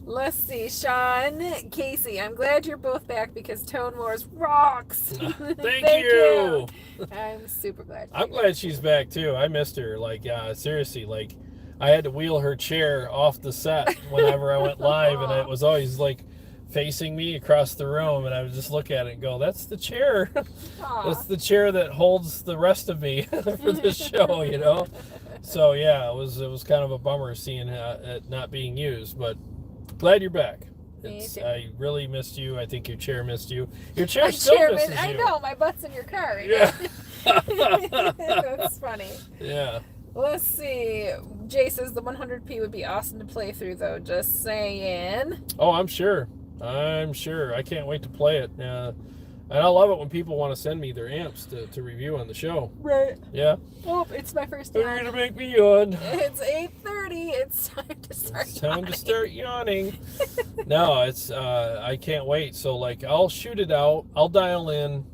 S2: Let's see, Sean Casey, I'm glad you're both back because Tone Wars rocks.
S1: Thank you.
S2: I'm super glad.
S1: I'm glad she's back too. I missed her. Like, seriously, like, I had to wheel her chair off the set whenever I went live, and it was always like facing me across the room, and I would just look at it and go, "That's the chair. That's the chair that holds the rest of me for this show." So yeah, it was kind of a bummer seeing it not being used, but glad you're back. I really missed you. I think your chair missed you. Your chair still misses you.
S2: I know, my butt's in your car right
S1: Yeah.
S2: That's funny.
S1: Yeah.
S2: Let's see. Jay says the 100p would be awesome to play through, though. Just saying.
S1: Oh, I'm sure. I can't wait to play it. And I love it when people want to send me their amps to review on the show.
S2: Right.
S1: Yeah.
S2: Oh, it's my first
S1: You're
S2: time.
S1: going to make me yawn.
S2: It's 8:30. It's time to start
S1: It's time
S2: yawning.
S1: to start yawning. No, it's I can't wait. So like I'll shoot it out. I'll dial in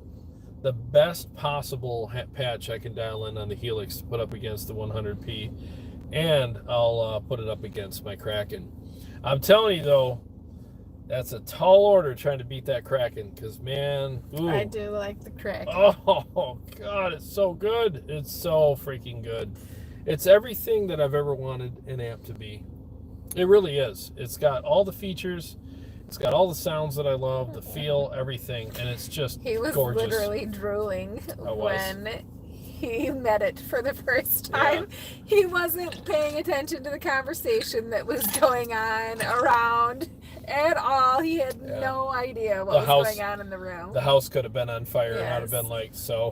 S1: the best possible patch I can dial in on the Helix to put up against the 100p, and I'll put it up against my Kraken. I'm telling you though, that's a tall order trying to beat that Kraken, because man, ooh.
S2: I do like the Kraken.
S1: Oh God, it's so good. It's so freaking good. It's everything that I've ever wanted an amp to be. It really is. It's got all the features. It's got all the sounds that I love, the feel, everything, and it's just
S2: He was
S1: gorgeous.
S2: literally drooling when he met it for the first time. Yeah. He wasn't paying attention to the conversation that was going on around at all. He had no idea what was going on in the room.
S1: The house could have been on fire. Yes. I'd have been like, so.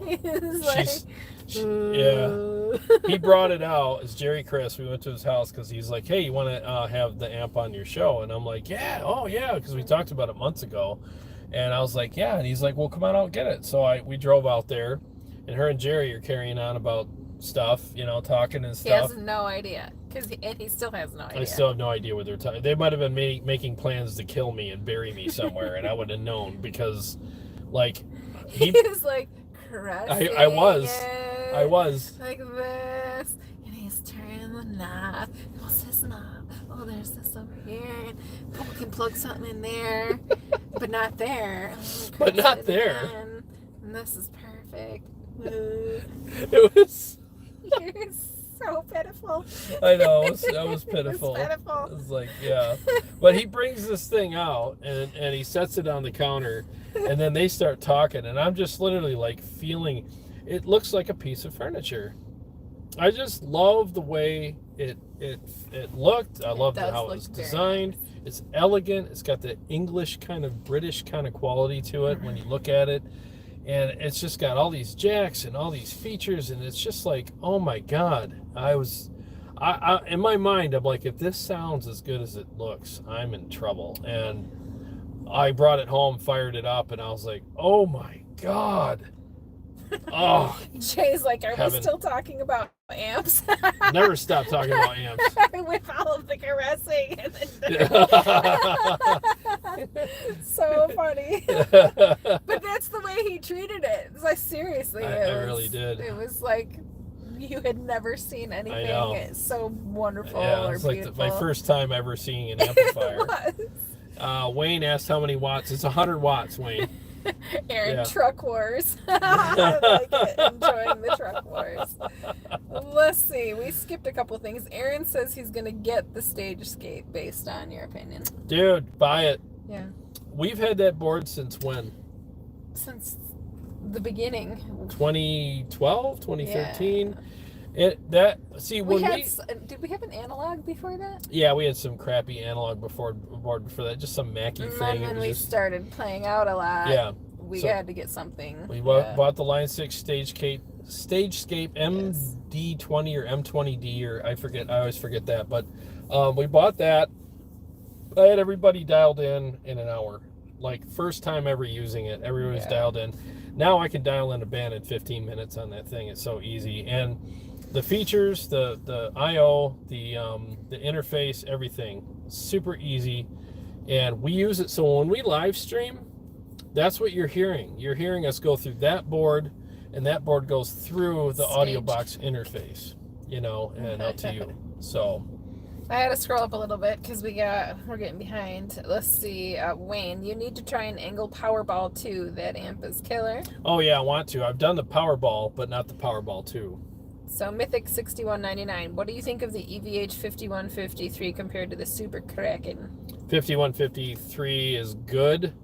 S1: He brought it out as Jerry Chris. We went to his house because he's like, hey, you want to have the amp on your show? And I'm like, yeah, oh yeah, because we talked about it months ago. And I was like, yeah. And he's like, well, come on out and get it. So we drove out there, and her and Jerry are carrying on about stuff, talking and stuff.
S2: He has no idea, and he still has no idea.
S1: I still have no idea what they're talking. They might have been making plans to kill me and bury me somewhere, and I would have known because, like,
S2: he was like,
S1: I was
S2: like this, and he's turning the knob. What's this knob? Oh, there's this over here, and we can plug something in there, but not there.
S1: But not there.
S2: And this is perfect.
S1: It was.
S2: You're so pitiful.
S1: I know, that was pitiful.
S2: It was pitiful.
S1: It was like, yeah. But he brings this thing out, and he sets it on the counter, and then they start talking, and I'm just literally like feeling, it looks like a piece of furniture. I just love the way it looked. I love how it was designed. Nice. It's elegant. It's got the English kind of British kind of quality to it when you look at it. And it's just got all these jacks and all these features, and it's just like, oh my God. I in my mind, I'm like, if this sounds as good as it looks, I'm in trouble. And I brought it home, fired it up, and I was like, oh my God. Oh.
S2: Jay's like, are we still talking about amps?
S1: Never stop talking about amps.
S2: With all of the caressing. So funny. But that's the way he treated it. It's like, seriously.
S1: I really did.
S2: It was like you had never seen anything so wonderful or
S1: it's
S2: beautiful.
S1: like my first time ever seeing an amplifier.
S2: It was.
S1: Wayne asked how many watts. It's 100 watts, Wayne.
S2: Aaron, truck wars. I like it. Enjoying the truck wars. Let's see. We skipped a couple things. Aaron says he's going to get the Stagescape based on your opinion.
S1: Dude, buy it.
S2: Yeah.
S1: We've had that board since when?
S2: Since the beginning.
S1: 2012, 2013.
S2: Yeah.
S1: Did we
S2: have an analog before that?
S1: Yeah, we had some crappy analog board before that, just some Mackie thing.
S2: And then we started playing out a lot.
S1: Yeah.
S2: We had to get something.
S1: We bought the Line 6 Stagescape MD20 or M20D, or I always forget that, but we bought that. I had everybody dialed in an hour. Like, first time ever using it, everybody's dialed in. Now I can dial in a band in 15 minutes on that thing. It's so easy. And the features, the I/O, the interface, everything, super easy. And we use it, so when we live stream, that's what you're hearing. You're hearing us go through that board, and that board goes through the audio box interface, and out to you. So
S2: I had to scroll up a little bit because we're getting behind. Let's see, Wayne, you need to try an angle Powerball 2. That amp is killer.
S1: Oh yeah, I want to. I've done the Powerball, but not the Powerball 2.
S2: So Mythic 6199. What do you think of the EVH 5153 compared to the Super Kraken?
S1: 5153 is good.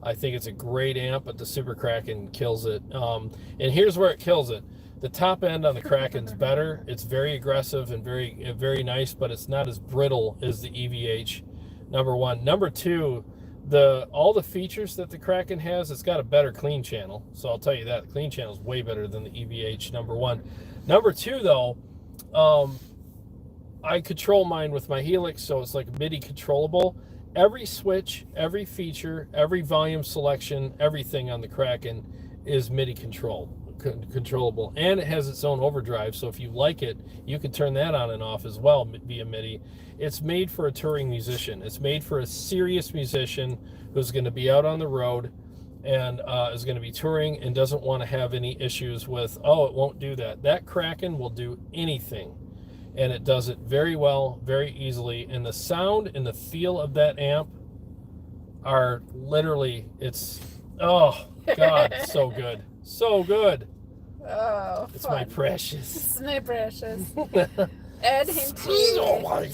S1: I think it's a great amp, but the Super Kraken kills it. And here's where it kills it. The top end on the Kraken's better. It's very aggressive and very nice, but it's not as brittle as the EVH. Number one. Number two, all the features that the Kraken has, it's got a better clean channel. So I'll tell you that the clean channel is way better than the EVH. Number one. Number two, though, I control mine with my Helix, so it's like MIDI controllable. Every switch, every feature, every volume selection, everything on the Kraken is MIDI controllable, and it has its own overdrive. So if you like it, you can turn that on and off as well via MIDI. It's made for a touring musician. It's made for a serious musician who's going to be out on the road and is going to be touring and doesn't want to have any issues with, oh, it won't do that. That Kraken will do anything, and it does it very well, very easily. And the sound and the feel of that amp are literally, it's, oh God, so good. So good.
S2: Oh,
S1: it's
S2: fun.
S1: my precious.
S2: It's my precious. Ed Hinchey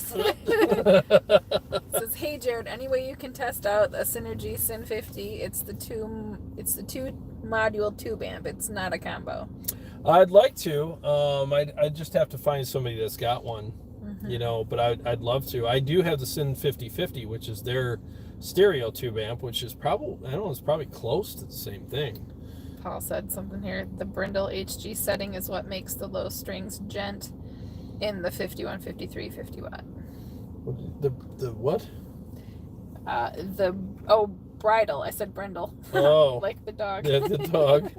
S2: says, "Hey Jared, any way you can test out a Synergy Syn 50? It's the two module tube amp. It's not a combo."
S1: I'd like to. I just have to find somebody that's got one, you know. But I'd love to. I do have the Syn 5050, which is their stereo tube amp, which is probably, I don't know, it's probably close to the same thing.
S2: Paul said something here. The Brindle HG setting is what makes the low strings gent in the 51, 53, 50 watt.
S1: The what?
S2: Bridle. I said Brindle.
S1: Oh.
S2: Like the dog.
S1: Yeah, the dog.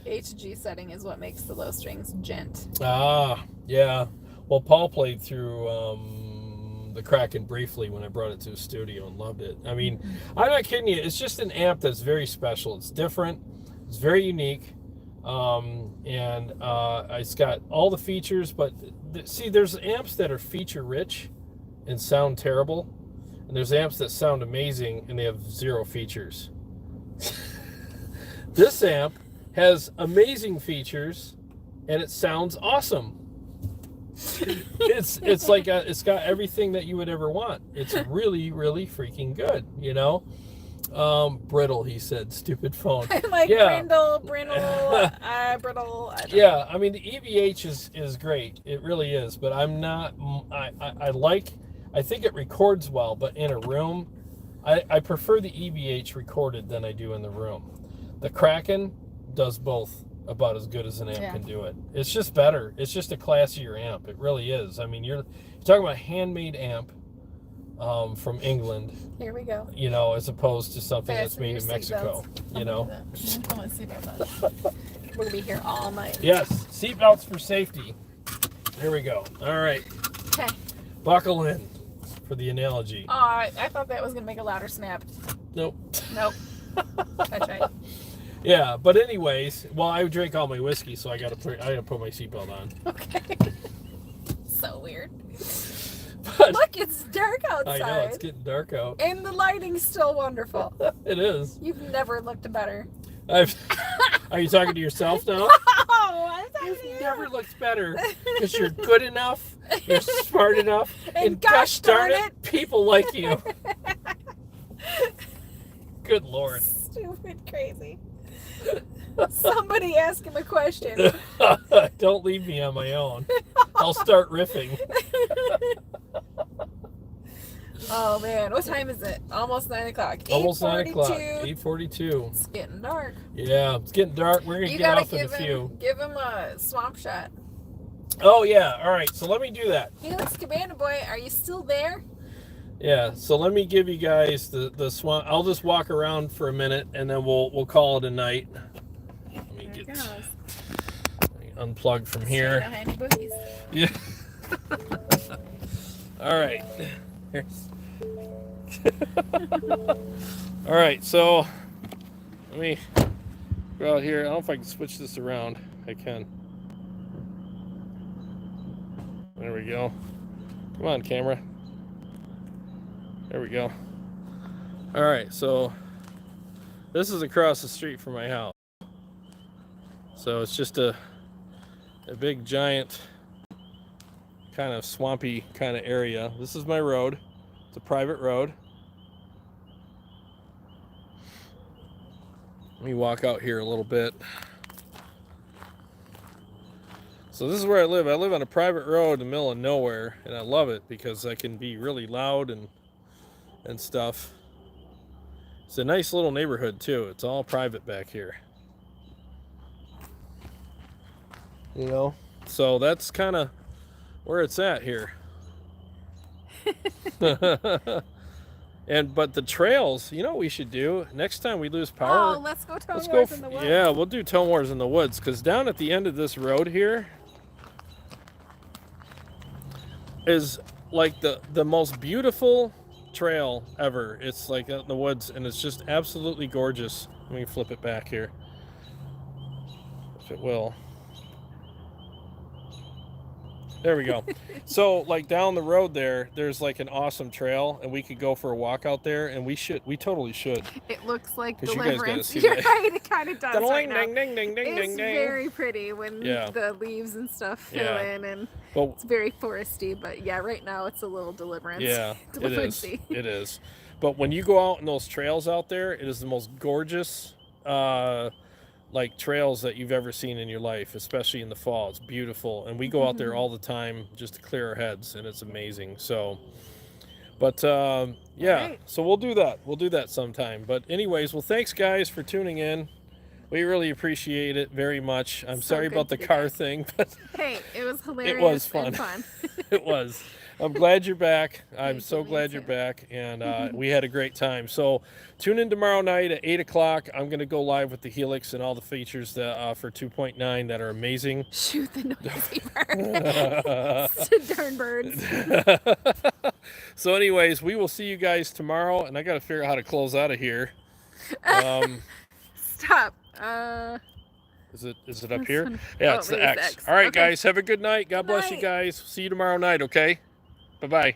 S2: HG setting is what makes the low strings gent.
S1: Ah, yeah. Well, Paul played through the Kraken briefly when I brought it to his studio and loved it. I mean, I'm not kidding you. It's just an amp that's very special. It's different. It's very unique. It's got all the features, but see, there's amps that are feature rich and sound terrible, and there's amps that sound amazing and they have zero features. This amp has amazing features and it sounds awesome. It's like it's got everything that you would ever want. It's really, really freaking good, you know. Brittle, he said. Stupid phone.
S2: Like,
S1: yeah.
S2: brittle.
S1: Yeah, I mean, the EVH is great. It really is. But I'm not. I think it records well, but in a room, I prefer the EVH recorded than I do in the room. The Kraken does both about as good as an amp can do it. It's just better. It's just a classier amp. It really is. I mean, you're talking about a handmade amp from England.
S2: Here we go.
S1: You know, as opposed to something that's made in Mexico. You know.
S2: We're gonna be here all night.
S1: Yes, seatbelts for safety. Here we go. All right.
S2: Okay.
S1: Buckle in for the analogy.
S2: Oh, I thought that was gonna make a louder snap.
S1: Nope.
S2: That's right.
S1: Yeah, but anyways, well, I drank all my whiskey, so I gotta put my seatbelt on.
S2: Okay. So weird.
S1: But
S2: look, it's dark outside.
S1: I know, it's getting dark out.
S2: And the lighting's still wonderful.
S1: It is.
S2: You've never looked better.
S1: Are you talking to yourself now?
S2: Oh,
S1: You've never looked better because you're good enough, you're smart enough,
S2: and gosh darn it,
S1: people like you. Good Lord.
S2: Stupid crazy. Somebody ask him a question.
S1: Don't leave me on my own. I'll start riffing.
S2: Oh man, what time is it? Almost 9 o'clock.
S1: Almost 9 o'clock.
S2: 8:42.
S1: 8:42.
S2: It's getting dark.
S1: Yeah, it's getting dark. We're gonna get off in a few.
S2: Give him a swamp shot.
S1: Oh yeah. All right. So let me do that.
S2: Helix Cabana Boy, are you still there?
S1: Yeah. So let me give you guys the swamp. I'll just walk around for a minute and then we'll call it a night. Let me unplug from here. Yeah. All right. All right, so let me go out here. I don't know if I can switch this around. I can. There we go. Come on, camera. There we go. All right, so this is across the street from my house. So it's just a big, giant, kind of swampy kind of area. This is my road. It's a private road. Let me walk out here a little bit. So this is where I live. I live on a private road in the middle of nowhere, and I love it because I can be really loud and stuff. It's a nice little neighborhood too. It's all private back here. You know, so that's kind of where it's at here. But the trails, you know what we should do next time we lose power?
S2: Oh, let's go Tone
S1: Let's
S2: Wars
S1: go.
S2: in the woods.
S1: Yeah, we'll do Tone Wars in the woods because down at the end of this road here is like the most beautiful trail ever. It's like out in the woods, and it's just absolutely gorgeous. Let me flip it back here, if it will. There we go. So like down the road there's like an awesome trail, and we could go for a walk out there, and we totally should.
S2: It looks like
S1: 'Cause you guys gotta
S2: Deliverance.
S1: see
S2: You're
S1: that.
S2: right, it kind of does right
S1: Ding,
S2: now.
S1: ding, ding, ding,
S2: It's
S1: ding, ding.
S2: very pretty when
S1: Yeah.
S2: the leaves and stuff fill
S1: Yeah.
S2: in, and
S1: Well,
S2: it's very foresty. But yeah, right now it's a little Deliverance.
S1: yeah, it is.
S2: Deliverance-y.
S1: It is. But when you go out in those trails out there, it is the most gorgeous like trails that you've ever seen in your life, especially in the fall. It's beautiful, and we go out there all the time just to clear our heads, and it's amazing. So, but yeah,
S2: Right.
S1: so we'll do that. We'll do that sometime. But anyways, well, thanks guys for tuning in. We really appreciate it very much. I'm
S2: So
S1: sorry
S2: good
S1: about
S2: to
S1: the
S2: be
S1: car
S2: back.
S1: thing, but
S2: Hey, it was hilarious.
S1: was fun.
S2: And fun.
S1: it was. I'm glad you're back. I'm
S2: Thank
S1: so
S2: you, me
S1: glad you're
S2: too.
S1: back, and we had a great time. So tune in tomorrow night at 8 o'clock. I'm going to go live with the Helix and all the features that, for 2.9 that are amazing.
S2: Shoot the noisy bird. Darn birds.
S1: So anyways, we will see you guys tomorrow, and I got to figure out how to close out of here.
S2: Stop.
S1: Is it up
S2: This
S1: here?
S2: one-
S1: Yeah,
S2: oh,
S1: it's the
S2: maybe
S1: X.
S2: it's X.
S1: All right,
S2: Okay.
S1: guys, have a good night. God
S2: Good
S1: bless you
S2: night.
S1: guys. See you tomorrow night, okay? Bye-bye.